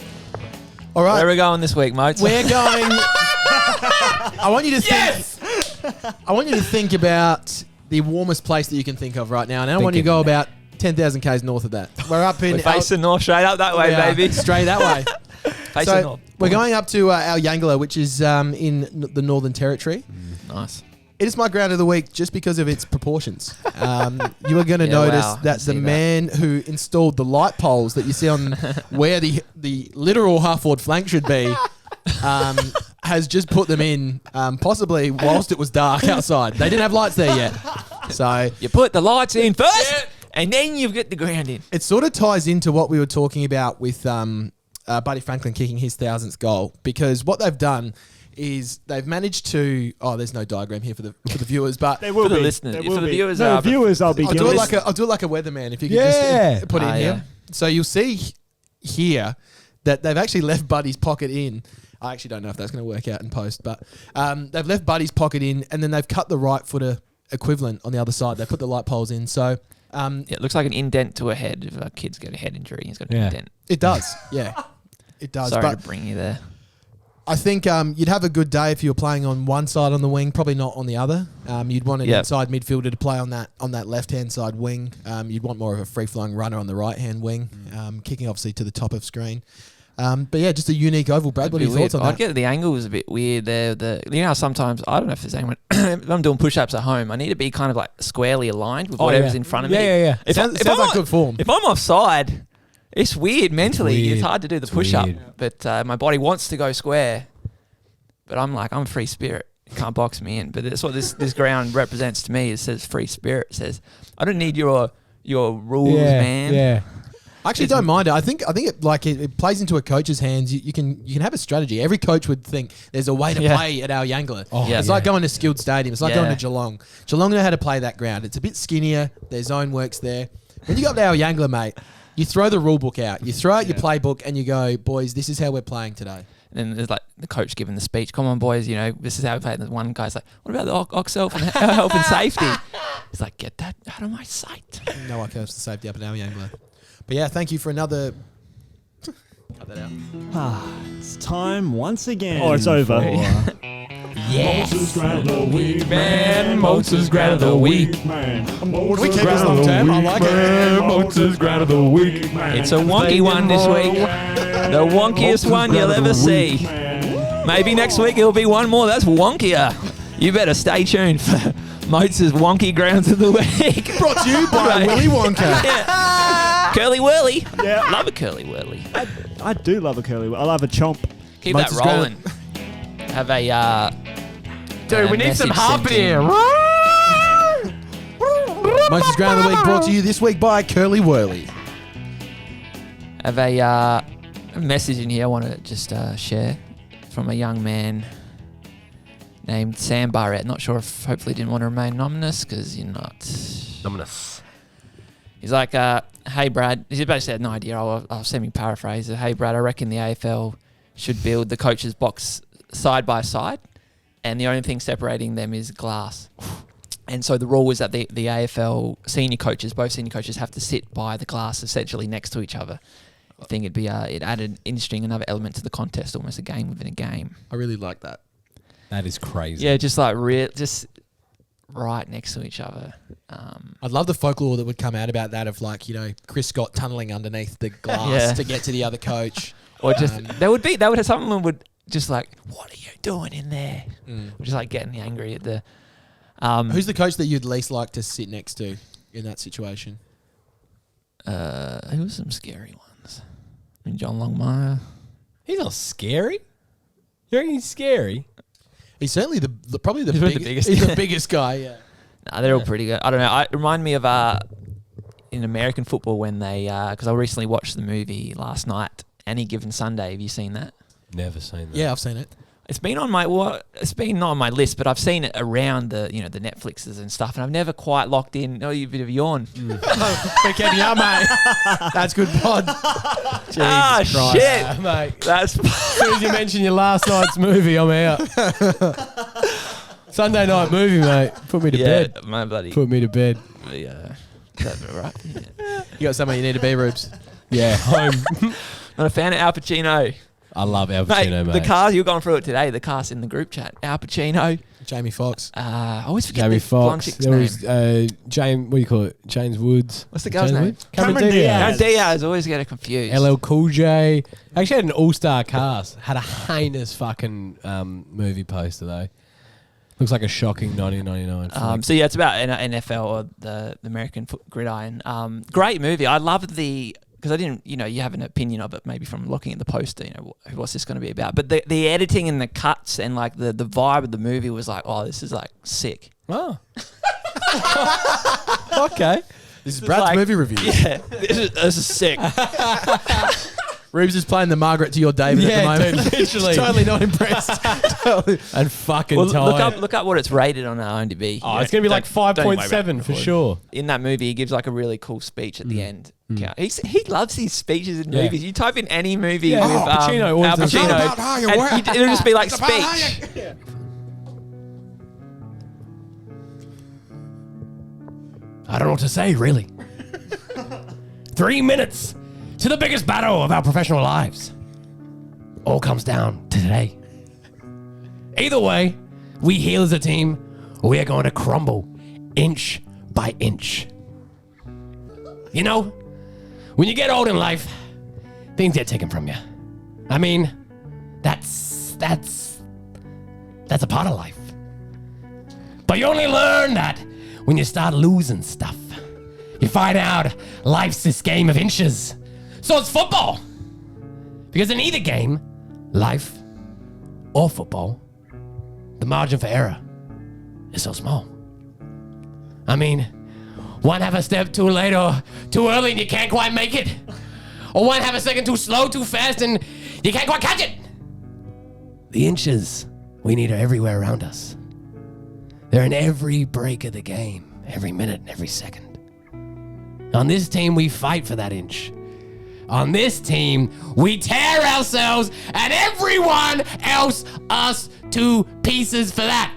B: All right.
A: Where are we going this week, mate?
B: We're going. I want you to think. I want you to think about the warmest place that you can think of right now, and I want you to go about 10,000 k's north of that. We're up in.
A: We're facing north, straight up that way,
B: Yeah,
A: baby.
B: straight that way.
A: Facing
B: So
A: north.
B: we're going up to our Yangala, which is in the Northern Territory.
A: Nice.
B: It is my ground of the week just because of its proportions. You are going to notice that the man who installed the light poles that you see on where the literal half-forward flank should be has just put them in, possibly whilst it was dark outside. They didn't have lights there yet. So
A: You put the lights in first, and then you get the ground in.
B: it sort of ties into what we were talking about with Buddy Franklin kicking his 1000th goal, because what they've done is they've managed to. Oh, there's no diagram here for the viewers, but
E: There will
A: For the
E: be.
A: listeners.
E: There
A: For
E: will
A: the
E: be.
A: viewers,
E: No, viewers, I'll be
B: I'll do
E: giving
B: it like I'll do it like a weatherman. If you could
C: Yeah.
B: just put it in
A: Ah,
B: here.
A: yeah.
B: So you'll see here that they've actually left Buddy's pocket in. I actually don't know if that's going to work out in post, but they've left Buddy's pocket in, and then they've cut the right footer equivalent on the other side. They put the light poles in, so
A: It looks like an indent to a head. If a kid's got a head injury, he's got an
C: Yeah.
A: indent.
B: it does. Yeah, it does.
A: Sorry
B: but
A: to bring you there.
B: I think you'd have a good day if you were playing on one side on the wing, probably not on the other. You'd want an
A: Yep.
B: inside midfielder to play on that left-hand side wing. You'd want more of a free-flowing runner on the right-hand wing, kicking obviously to the top of screen. But yeah, just a unique oval. Brad, what are your thoughts on
A: I'd
B: that?
A: get the angle was a bit weird there. You know how sometimes, I don't know if there's anyone, if I'm doing push-ups at home, I need to be kind of like squarely aligned with whatever's in front of me.
C: Yeah.
A: If
B: Sounds
A: I'm
B: like good form.
A: If I'm offside, it's weird mentally. It's
C: weird.
A: hard to do the
C: It's
A: push-up,
C: weird.
A: but my body wants to go square. But I'm like, I'm a free spirit. You can't box me in. But that's what this ground represents to me. It says free spirit. It says, I don't need your rules, man.
C: Yeah.
B: I actually don't mind it. I think it plays into a coach's hands. You can have a strategy. Every coach would think there's a way to play at our Yangala.
C: Oh,
A: Yeah.
B: It's like going to Skilled Stadium. It's like
A: Yeah.
B: going to Geelong. Geelong know how to play that ground. It's a bit skinnier. Their zone works there. When you go up to our Yangala, mate, you throw the rule book out. You throw out your playbook and you go, boys, this is how we're playing today.
A: And then there's like the coach giving the speech. Come on, boys, this is how we play. And the one guy's like, what about the Ox Health and health and safety? He's like, get that out of my sight.
B: No one cares for safety up in our Yangala. But yeah, thank you for another. Cut that out.
E: It's time once again. Oh, it's over.
D: Moses Ground of the Week,
A: Man, Moses Ground of the Week.
D: man.
B: Would we keep this long term? I like it.
D: Moses Ground of the Week, man.
A: It's a wonky one this week. The wonkiest one you'll ever see. Maybe next week it'll be one more that's wonkier. You better stay tuned for Mote's wonky grounds of the week.
B: Brought to you by
A: Right.
B: Willy Wonka.
A: Yeah. Curly whirly.
E: Yeah.
A: Love a curly whirly.
E: I do love a curly. I love a chomp.
A: Keep
B: Mote's
A: that rolling. Have a
C: Dude, we need some
A: message
C: harp
A: sent
C: here.
B: Moses Ground of the Week brought to you this week by Curly Whirly.
A: Have a message in here I want to just share from a young man named Sam Barrett. Not sure if hopefully didn't want to remain anonymous because you're not. He's like, hey Brad, he's basically had no idea. I'll semi-paraphrase it. Hey Brad, I reckon the AFL should build the coaches' box side by side and the only thing separating them is glass. And so the rule was that the AFL senior coaches, both senior coaches, have to sit by the glass essentially next to each other. I think it'd be it added another element to the contest, almost a game within a game.
B: I really like that.
C: That is crazy.
A: Yeah, just like just right next to each other.
B: I'd love the folklore that would come out about that of Chris Scott tunneling underneath the glass to get to the other coach.
A: Or just someone would just like, what are you doing in there? Or just like getting angry at the.
B: Who's the coach that you'd least like to sit next to in that situation?
A: Who was some scary ones? I mean, John Longmire.
C: He's not scary. You reckon he's scary?
B: He's certainly probably the
A: He's
B: biggest.
A: the biggest.
B: He's the biggest guy. Yeah.
A: Nah, they're all pretty good. I don't know. It remind me of in American football when they because I recently watched the movie last night, Any Given Sunday. Have you seen that?
C: Never seen that.
B: Yeah, I've seen it.
A: It's been on it's been not on my list, but I've seen it around the the Netflixes and stuff, and I've never quite locked in. Oh, you bit of a yawn.
B: Been keeping you up, mate. That's good pod.
A: Ah, shit,
C: mate.
A: That's
C: As soon as you mention your last night's movie, I'm out. Sunday night movie, mate. Put me to bed.
A: my buddy.
C: Put me to bed.
A: Is that right? Yeah.
B: You got somewhere you need to be, Reubs.
C: Yeah, home.
A: Not a fan of Al Pacino.
C: I love Al Pacino, mate.
A: The cast, you're going through it today. The cast in the group chat. Al Pacino.
B: Jamie Foxx.
A: I always forget
C: Jamie
A: the blonde
C: Foxx.
A: chick's
C: There
A: name.
C: was James. What do you call it? James Woods.
A: What's the girl's
C: James
A: name?
C: Woods?
E: Cameron
A: Cameron
E: Diaz.
A: Diaz. Always get it confused.
C: LL Cool J. Actually had an all-star cast. Had a heinous fucking movie poster though. Looks like a shocking 1999 flick.
A: So yeah, it's about NFL or the American gridiron. Great movie. I loved because I didn't, you have an opinion of it maybe from looking at the poster, what's this going to be about? But the editing and the cuts and like the vibe of the movie was like, oh, this is like sick.
C: Oh. Okay.
B: This is Brad's movie review.
A: Yeah, this is sick.
B: Reubs is playing the Margaret to your David at the moment.
C: Dude, literally.
B: Totally not impressed. Totally.
C: And fucking
A: Well,
C: tired.
A: look up what it's rated on IMDb.
C: Oh, it's going to be like
A: Don't worry about
C: 5.7 for sure.
A: In that movie, he gives like a really cool speech at the end. He loves his speeches in movies. You type in any movie with
C: Pacino, always
A: Al
C: does
A: Pacino,
C: that.
B: It's not about how you
A: and
B: work.
A: it'll just be like
B: It's about how
A: speech.
C: I don't know what to say, really. 3 minutes to the biggest battle of our professional lives. All comes down to today. Either way, we heal as a team, or we are going to crumble inch by inch. You know, when you get old in life, things get taken from you. I mean, that's a part of life. But you only learn that when you start losing stuff. You find out life's this game of inches. So it's football. Because in either game, life or football, the margin for error is so small. I mean, one half a step too late or too early and you can't quite make it. Or one half a second too slow, too fast, and you can't quite catch it. The inches we need are everywhere around us. They're in every break of the game, every minute, every second. On this team, we fight for that inch. On this team, we tear ourselves and everyone else us to pieces for that.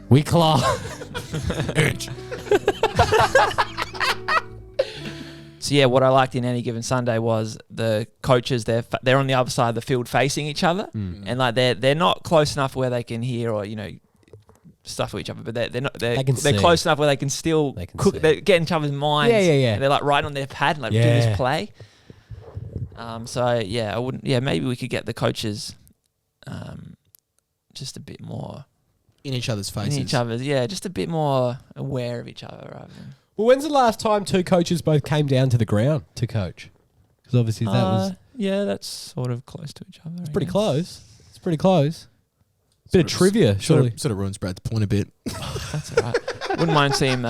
C: We claw. Inch.
A: So yeah, what I liked in Any Given Sunday was the coaches. They're on the other side of the field facing each other, and like they're not close enough where they can hear or stuff with each other, but they're not they're close enough where they can still cook.
C: see.
A: They get in each other's minds.
C: Yeah.
A: And they're like writing on their pad, like doing this play. So yeah, I wouldn't. Yeah, maybe we could get the coaches, just a bit more
B: In each other's faces.
A: in each other's. Yeah, just a bit more aware of each other rather than.
C: Well, when's the last time two coaches both came down to the ground to coach? Because obviously that was
A: Yeah, that's sort of close to each other.
C: it's pretty close. It's pretty close. Bit of trivia, surely.
B: Sort of ruins Brad's point a bit.
A: That's all right. Wouldn't mind seeing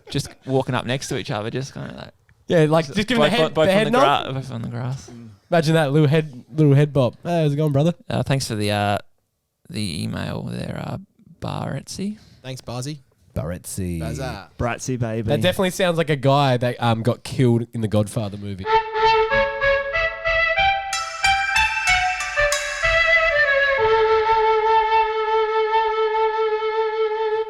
A: just walking up next to each other, just kind of like.
C: Yeah, like just give him a head,
A: both
C: the head
A: on the
C: nod.
A: both on the grass.
C: Imagine that little head bop. Hey, how's it going, brother?
A: Thanks for the email there, Barretzi.
B: Thanks, Barzy.
C: Barretzi.
B: Bazar.
E: Bratsy, baby.
C: That definitely sounds like a guy that got killed in the Godfather movie.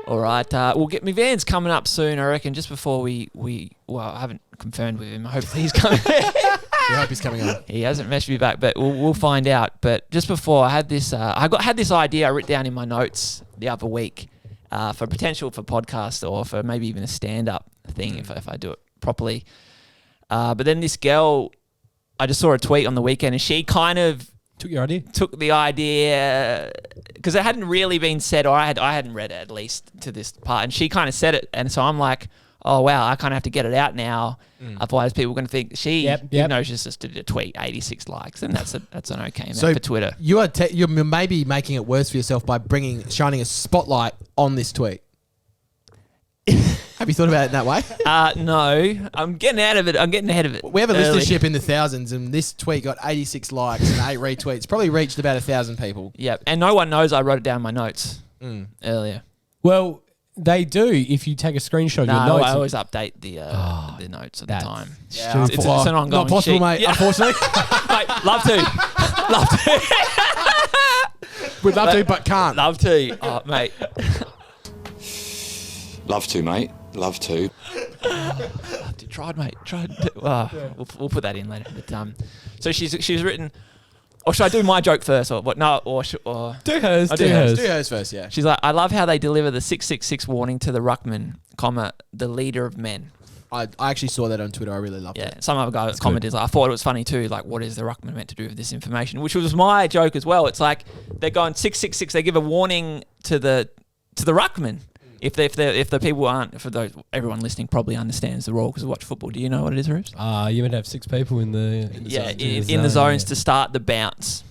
A: All right, we'll get McVann's coming up soon, I reckon. Just before well, I haven't confirmed with him. Hopefully he's coming.
B: We hope he's coming on.
A: He hasn't messaged me back, but we'll find out. But just before, I had this, had this idea I wrote down in my notes the other week for potential for podcast or for maybe even a stand-up thing if I do it properly. But then this girl, I just saw a tweet on the weekend, and she kind of
C: Took your idea?
A: took the idea because it hadn't really been said, or I hadn't read it at least to this part, and she kind of said it, and so I'm like, oh wow, I kind of have to get it out now, otherwise people are going to think she knows just did a tweet, 86 likes, and that's an okay amount for Twitter.
B: You are you're maybe making it worse for yourself by shining a spotlight on this tweet. Have you thought about it in that way?
A: No, I'm getting out of it. I'm getting ahead of it.
B: We have a
A: early.
B: listenership in the thousands, and this tweet got 86 likes and 8 retweets. Probably reached about 1,000 people.
A: Yeah, and no one knows I wrote it down in my notes earlier.
C: Well, they do if you take a screenshot of your
A: No,
C: notes.
A: I always update the notes at the time.
B: Yeah,
A: It's an ongoing
B: not possible,
A: sheet.
B: mate.
A: Yeah.
B: Unfortunately,
A: Mate, love to.
B: we'd love to, but can't.
A: Love to. Oh, mate.
I: Love to, mate. Love to.
A: Tried, mate. Tried. We'll put that in later. But, so she's written, Or should I do my joke first? Or what? No, or
C: Do hers.
A: I'll
C: Do hers.
B: Do hers first, yeah.
A: She's like, I love how they deliver the 666 warning to the ruckman, the leader of men.
B: I actually saw that on Twitter. I really loved it.
A: Some other guy commented, like, I thought it was funny too. Like, what is the ruckman meant to do with this information? Which was my joke as well. It's like they're going 666. They give a warning to the ruckman. If the people aren't, everyone listening probably understands the rule because they watch football. Do you know what it is, Reubs?
C: You would have 6 people in the
A: zones to start the bounce.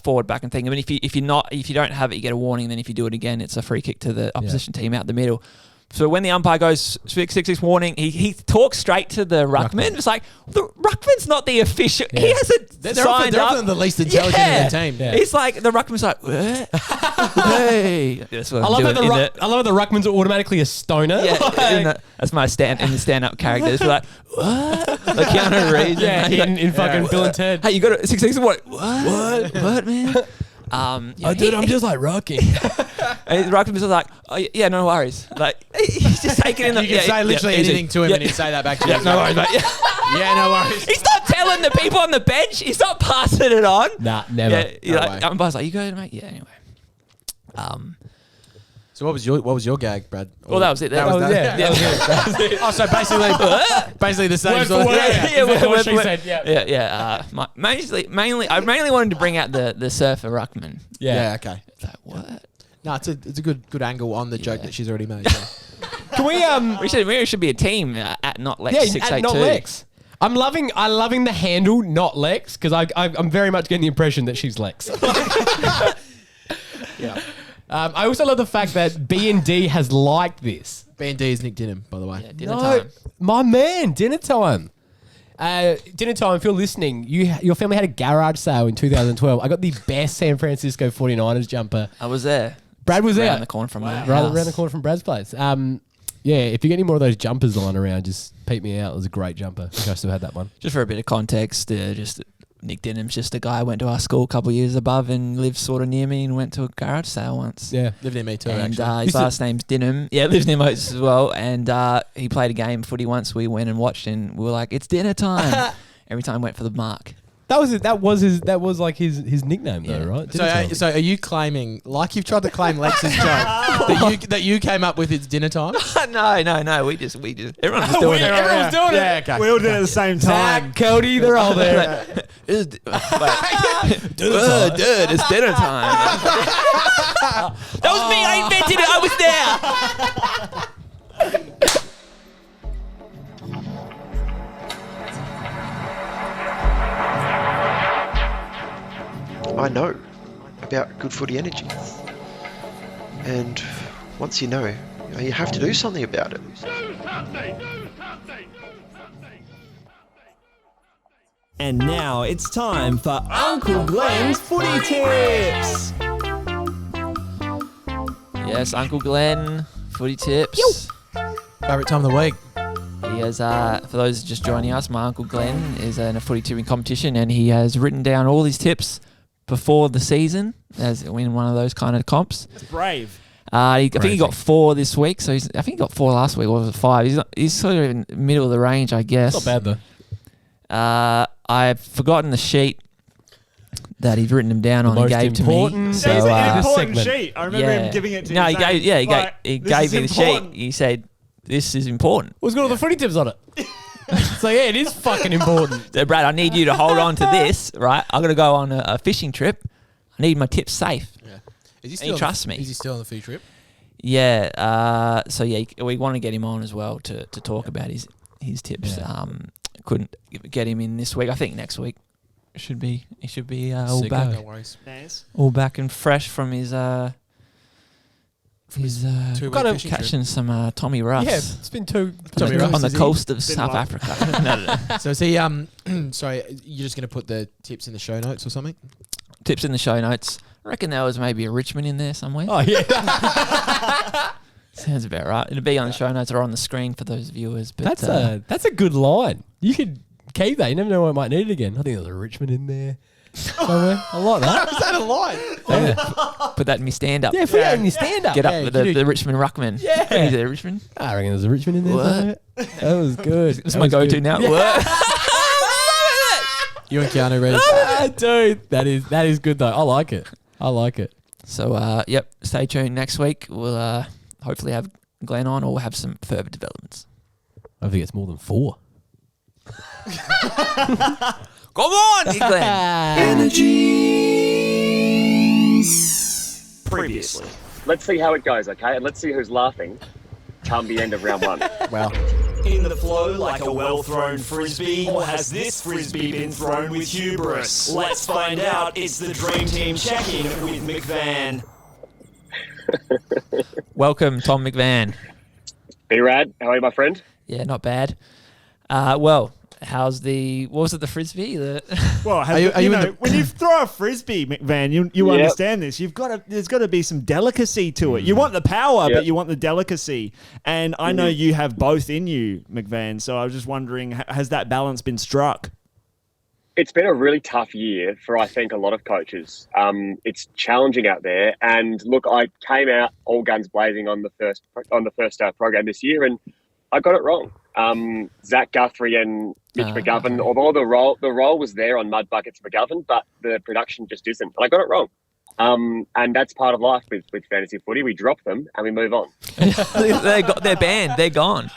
A: Forward, back, and thing. I mean, if you don't have it, you get a warning. Then if you do it again, it's a free kick to the opposition team out the middle. So when the umpire goes 666 warning, he talks straight to the ruckman. It's like the ruckman's not the official. Yeah. He hasn't signed up.
B: They're the least intelligent in the team.
A: Yeah. It's like the ruckman's like, hey. That's what I love
C: how the ruckman's automatically a stoner.
A: Yeah, that's my stand-up characters. Like, what? Like Keanu Reeves.
C: Yeah, in fucking Bill and Ted.
A: Hey, you got a 666 what? What, man?
C: Dude, I'm just like rocking.
A: And the ruckman's just like, oh, yeah, no worries. Like, he's just taking it in the...
B: You can say literally anything to him and he'd say that back to you.
A: Yeah, no worries, mate.
B: Yeah, no worries.
A: He's not telling the people on the bench. He's not passing it on.
C: Nah, never.
A: Yeah, umpire's like, you go, mate? Yeah, anyway.
B: So what was your gag, Brad?
A: Well, that was it.
B: That was it. Oh, so basically the same sort of thing.
A: Yeah. I mainly wanted to bring out the surfer ruckman.
B: Yeah, okay.
A: Like, what?
B: No, it's a good angle on the joke that she's already made. Yeah.
C: Can we
A: we should be a team at not Lex 682.
C: At not Lex. I'm loving the handle not Lex because I'm very much getting the impression that she's Lex.
B: Yeah.
C: I also love the fact that B&D has liked this.
B: B&D is Nick Dinham, by the way.
A: Yeah, dinner time.
C: My man, dinner time. Dinner time, if you're listening, your family had a garage sale in 2012. I got the best San Francisco 49ers jumper.
A: I was there.
C: Brad was there.
A: Around the corner from
C: around the corner from Brad's place. If you get any more of those jumpers lying around, just peep me out. It was a great jumper. I think I still had that one.
A: Just for a bit of context, Nick Denham's just a guy I went to our school a couple of years above and lived sort of near me and went to a garage sale once.
C: Yeah.
B: Lived near me too,
A: and,
B: actually.
A: His last name's Denham. Yeah, lives near Mote as well. And he played a game of footy once. We went and watched and we were like, it's dinner time. Every time went for the mark.
C: That was it. That was like his nickname though, right?
B: So are you claiming, like you've tried to claim Lex's joke, that you came up with it's dinner time?
A: No. We just everyone was doing it.
C: Everyone's doing it.
B: Yeah, okay.
E: We all did it at the same time.
C: Zach, Cody, they're all there.
A: Dude, it's dinner time. That was me. I invented it. I was there.
H: I know about Good Footy Energies. And once you know, you have to do something about it.
J: And now it's time for Uncle Glenn's Footy Tips.
A: Yes, Uncle Glenn, Footy Tips.
B: Favourite time of the week.
A: He has, for those just joining us, my Uncle Glenn is in a footy tipping competition and he has written down all his tips before the season as in one of those kind of comps.
E: It's brave.
A: I think he got 4 this week, so I think he got 4 last week, or was it 5? He's sort of in the middle of the range, I guess.
C: Not bad though.
A: I've forgotten the sheet that he'd written them down on and gave to me.
E: So it's an important sheet. I remember him giving it to me.
A: He gave me the sheet. He said, this is important.
C: What's got all the footy tips on it? So yeah, it is fucking important.
A: So Brad, I need you to hold on to this, right? I'm going to go on a fishing trip. I need my tips safe.
B: Yeah.
A: He trusts me.
B: Is he still on the fishing trip?
A: Yeah. So yeah, we want to get him on as well to talk about his tips. Yeah. Couldn't get him in this week. I think next week he should be all back.
B: No worries.
E: Nice.
A: All back and fresh from his kind of catching some Tommy Ruffs.
C: Yeah, it's been 2
A: Tommy Ruffs on the coast of South Africa. No.
B: So is he sorry, you're just gonna put the tips in the show notes or something?
A: Tips in the show notes. I reckon there was maybe a Richmond in there somewhere.
C: Oh yeah.
A: Sounds about right. It'll be on the show notes or on the screen for those viewers. But
C: that's a good line. You could keep that. You never know when I might need it again. I think there's a Richmond in there somewhere. I like that.
B: Is that a line?
A: Yeah. Put that in my stand-up.
C: Yeah, put that in your stand-up.
A: Get up with the Richmond Ruckman.
C: Yeah.
A: Is there Richmond?
C: I reckon there's a Richmond in there somewhere. That was good.
A: That's my go-to now.
C: Yeah.
B: You and Keanu Reeves.
C: Dude, that is good though. I like it.
A: So, stay tuned next week. We'll hopefully have Glenn on, or we'll have some further developments.
C: I think it's more than 4.
A: Come on, Glenn.
J: Energies. Previously.
K: Let's see how it goes, okay? And let's see who's laughing come the end of round 1.
B: Wow.
J: In the flow like a well-thrown frisbee, or has this frisbee been thrown with hubris? Let's find out. It's the Dreamteam check-in with McVann.
A: Welcome, Tom McVann.
K: Hey, Rad. How are you, my friend?
A: Yeah, not bad. Well, how's what was it, the frisbee?
E: Well, when you throw a frisbee, McVann, you understand this. There's got to be some delicacy to it. You want the power, but you want the delicacy. And I know you have both in you, McVann. So I was just wondering, has that balance been struck?
K: It's been a really tough year for, I think, a lot of coaches. It's challenging out there. And look, I came out all guns blazing on the first program this year, and I got it wrong. Zach Guthrie and Mitch McGovern, although the role was there on Mud Buckets McGovern, but the production just isn't. And I got it wrong. And that's part of life with fantasy footy. We drop them and we move on.
A: They're banned. They're gone.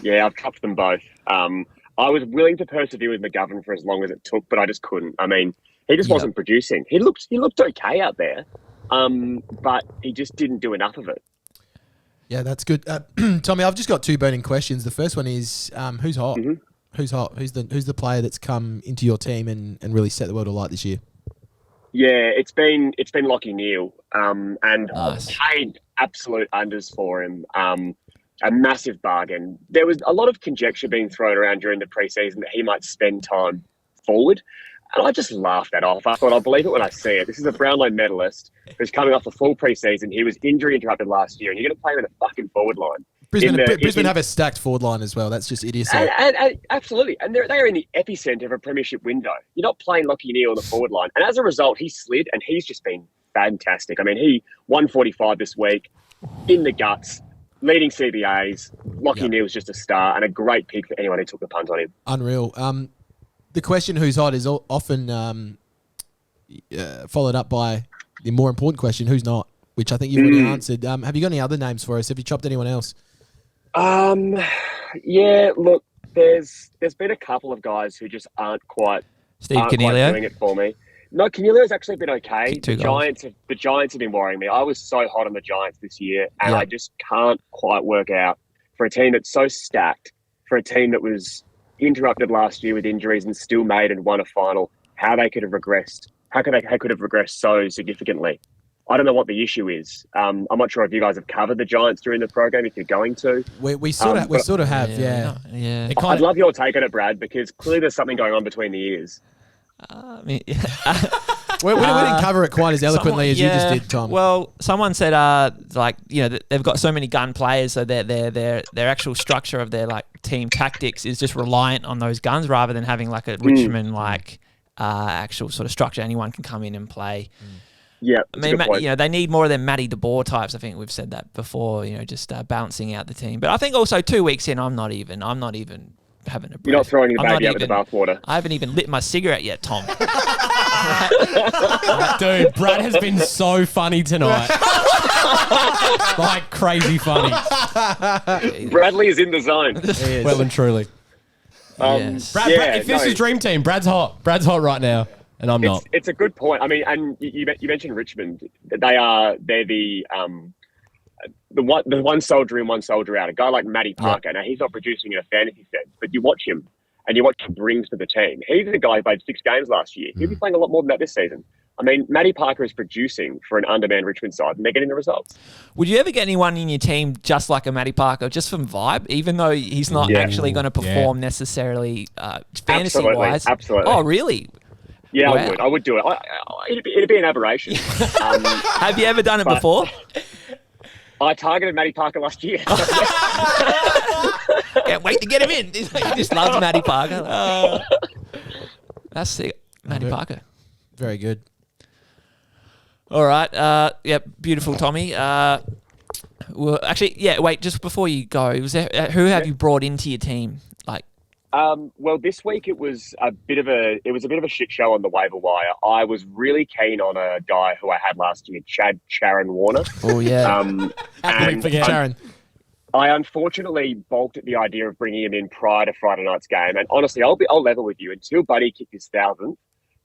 K: Yeah, I've dropped them both. I was willing to persevere with McGovern for as long as it took, but I just couldn't. I mean, he just wasn't producing. He looked okay out there, but he just didn't do enough of it.
B: Yeah, that's good. Tommy, I've just got 2 burning questions. The first one is, who's hot?
K: Mm-hmm.
B: Who's hot? Who's the player that's come into your team and really set the world alight this year?
K: Yeah, it's been Lockie Neal, and
A: Nice.
K: paid absolute unders for him. A massive bargain. There was a lot of conjecture being thrown around during the preseason that he might spend time forward. And I just laughed that off. I thought, I'll believe it when I see it. This is a Brownlow medalist who's coming off a full preseason. He was injury interrupted last year, and you're going to play him in a fucking forward line.
B: Brisbane have a stacked forward line as well. That's just idiocy.
K: And absolutely. And they're in the epicenter of a premiership window. You're not playing Lockie Neal on the forward line. And as a result, he slid, and he's just been fantastic. I mean, he won 45 this week, in the guts, leading CBAs. Lockie Neal's just a star and a great pick for anyone who took the punt on him.
B: Unreal. The question who's hot is often followed up by the more important question, who's not, which I think you've already answered. Have you got any other names for us? Have you chopped anyone else?
K: Yeah, look, there's been a couple of guys who just aren't quite
A: Steve
K: doing
A: Canelio.
K: it for me. No, Canelio's actually been okay.
A: Kicked 2
K: The
A: goals.
K: Giants have been worrying me. I was so hot on the Giants this year, and
A: Yeah.
K: I just can't quite work out for a team that's so stacked, for a team that was interrupted last year with injuries and still made and won a final, how they could have regressed. How could have regressed so significantly? I don't know what the issue is. I'm not sure if you guys have covered the Giants during the program. If you're going to,
B: We sort of have. Yeah.
A: Yeah.
K: I'd love your take on it, Brad, because clearly there's something going on between the ears.
A: I mean,
B: We didn't cover it quite as eloquently as you just did, Tom.
A: Well, someone said, they've got so many gun players, so their actual structure of their team tactics is just reliant on those guns rather than having a Richmond actual sort of structure. Anyone can come in and play.
K: Yeah,
A: I mean, they need more of them Matty DeBoer types. I think we've said that before. Just balancing out the team. But I think also 2 weeks in, I'm not even having a breath.
K: You're not throwing your baby out with the bathwater.
A: I haven't even lit my cigarette yet, Tom.
C: Dude, Brad has been so funny tonight. Crazy funny.
K: Bradley is in the zone.
C: Well and truly.
A: Yes.
C: Brad, if this is Dream Team, Brad's hot. Brad's hot right now, and I'm not.
K: It's a good point. I mean, and you mentioned Richmond. They're the one soldier in, one soldier out. A guy like Matty Parker. Now he's not producing in a fantasy sense, but you watch him and you watch what he brings to the team. He's the guy who played 6 games last year. He'll be playing a lot more than that this season. I mean, Matty Parker is producing for an undermanned Richmond side, and they're getting the results.
A: Would you ever get anyone in your team just like a Matty Parker, just from vibe, even though he's not actually going to perform necessarily fantasy-wise?
K: Absolutely.
A: Oh, really?
K: Yeah,
A: Wow.
K: I would do it. It'd be an aberration.
A: Have you ever done it before?
K: I targeted Matty Parker last year.
A: Can't wait to get him in. He just loves Matty Parker. That's sick. Matty Parker.
B: Very good.
A: All right. Beautiful, Tommy. Well, actually, wait, just before you go, who have you brought into your team?
K: Well, this week it was a bit of a shit show on the waiver wire. I was really keen on a guy who I had last year, Sharon Warner.
A: Oh yeah.
B: How can we forget Sharon?
K: I unfortunately balked at the idea of bringing him in prior to Friday night's game. And honestly, I'll level with you. Until Buddy kicked his 1,000th,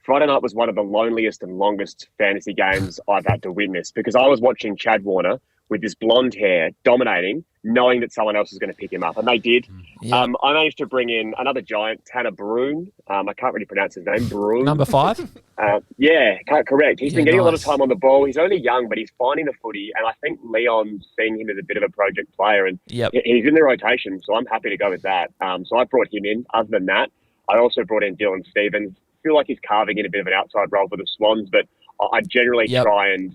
K: Friday night was one of the loneliest and longest fantasy games I've had to witness, because I was watching Chad Warner with this blonde hair dominating, knowing that someone else was going to pick him up. And they did. Yep. I managed to bring in another giant, Tanner Broon. I can't really pronounce his name. Broon.
A: Number 5?
K: Yeah, correct. He's been getting a lot of time on the ball. He's only young, but he's finding the footy. And I think Leon's seeing him as a bit of a project player. And he's in the rotation, so I'm happy to go with that. So I brought him in. Other than that, I also brought in Dylan Stevens. I feel like he's carving in a bit of an outside role for the Swans, but I generally try and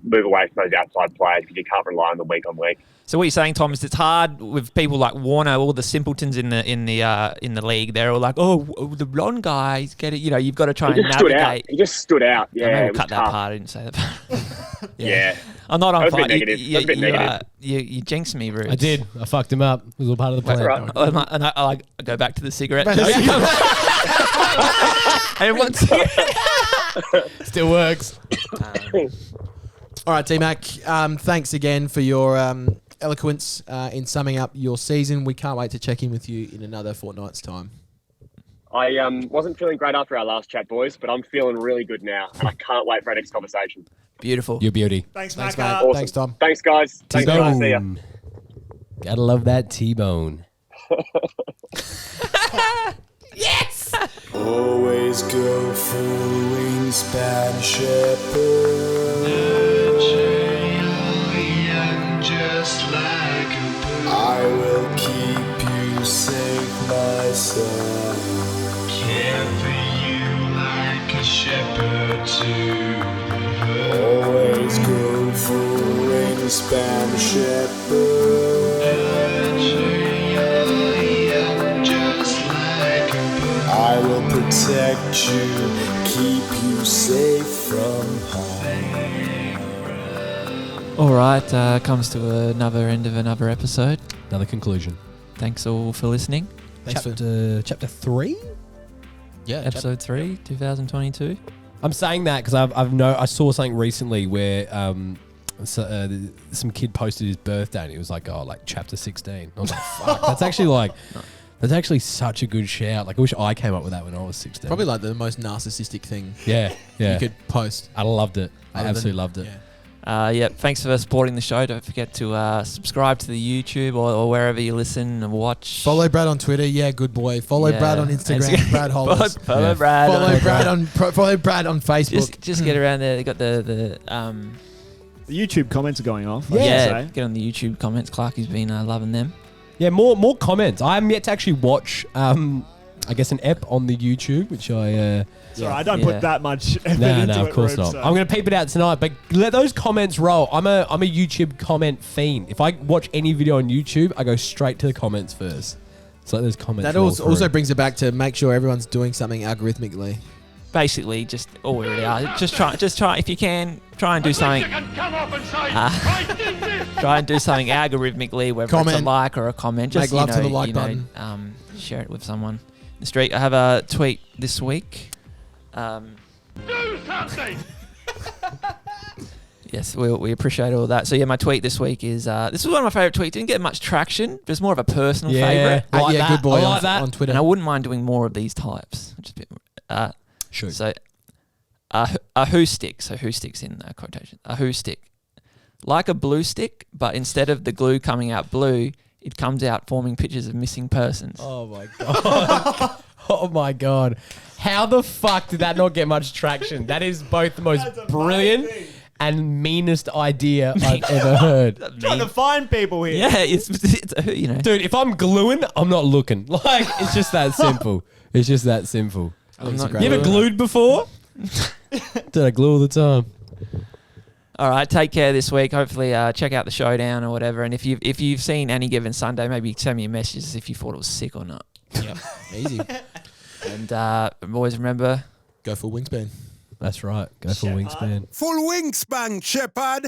K: move away from those outside players because you can't rely on them week on week.
A: So what you're saying, Tom, is it's hard with people like Warner, all the simpletons in the league. They're all like, oh, the blonde guys get it. You know, you've got to try and navigate.
K: He just stood out. Yeah,
A: we'll cut that part. I didn't say that part.
K: Yeah.
A: I'm not on fire.
K: You
A: jinxed me, Reuben.
C: I did. I fucked him up. It was all part of the plan.
K: Right.
A: And I go back to the cigarette. Everyone's
C: still works.
B: All right, T-Mac, thanks again for your eloquence in summing up your season. We can't wait to check in with you in another fortnight's time.
K: I wasn't feeling great after our last chat, boys, but I'm feeling really good now, and I can't wait for our next conversation.
A: Beautiful.
C: Your beauty.
E: Thanks,
B: mate.
E: Awesome.
B: Thanks, Tom.
K: Thanks, guys. Thanks, guys. See ya.
C: Gotta love that T-bone.
A: Yes!
L: Always go for Wingspan Shepherd. Just like a bird. I will keep you safe, my son. Care for you like a shepherd to the herd. Always go for Wingspan Shepherd. I will protect you, keep you safe from harm.
A: All right, comes to another end of another episode.
C: Another conclusion.
A: Thanks all for listening.
B: Thanks
C: Chapter 3?
B: Yeah,
A: Episode 3, 2022.
C: I'm saying that because I saw something recently where some kid posted his birthday and it was like, chapter 16. I was like, fuck, that's actually such a good shout. Like, I wish I came up with that when I was 16.
B: Probably like the most narcissistic thing
C: you
B: could post.
C: I loved it. I absolutely loved it.
A: Thanks for supporting the show. Don't forget to subscribe to the YouTube or wherever you listen and watch.
B: Follow Brad on Twitter. Yeah, good boy. Follow Brad on Instagram. Brad Hollis.
A: Follow Brad.
B: Follow Brad on Facebook.
A: Just get around there. They got the
E: YouTube comments are going off.
A: Get on the YouTube comments. Clarky's been loving them.
C: Yeah, more comments. I'm yet to actually watch, I guess, an ep on the YouTube, which I...
E: Sorry, I don't put that much effort into it.
C: No, of course not. So. I'm going to peep it out tonight, but let those comments roll. I'm a YouTube comment fiend. If I watch any video on YouTube, I go straight to the comments first. So let those comments roll through.
B: Also brings it back to make sure everyone's doing something algorithmically.
A: Basically, just all we really are. Just try. If you can, try and do something. Try and do something algorithmically, whether it's a like or a comment. Just
B: make love to the like button.
A: Share it with someone in the street. I have a tweet this week.
G: Do something.
A: Yes, we appreciate all that. So yeah, my tweet this week is this was one of my favourite tweets. Didn't get much traction. Just more of a personal favourite.
B: Good boy
A: I like that
B: on Twitter.
A: And I wouldn't mind doing more of these types. Which is a bit,
C: Sure.
A: So, a who stick. So who sticks in quotation? A who stick. Like a blue stick, but instead of the glue coming out blue, it comes out forming pictures of missing persons.
C: Oh my god. Oh my god. How the fuck did that not get much traction? That is both the most brilliant and meanest idea I've ever heard.
E: I'm trying to find people here.
A: Yeah, it's
C: Dude, if I'm gluing, I'm not looking. Like, it's just that simple. It's just that simple.
A: I'm not
C: you ever glued before? Dude, I glue all the time.
A: All right, take care this week. Hopefully, check out the showdown or whatever. And if you've seen any given Sunday, maybe send me a message if you thought it was sick or not.
B: Yep, easy.
A: And always remember,
B: go for Wingspan.
C: That's right. Go for Wingspan.
L: Full Wingspan, Shepherd.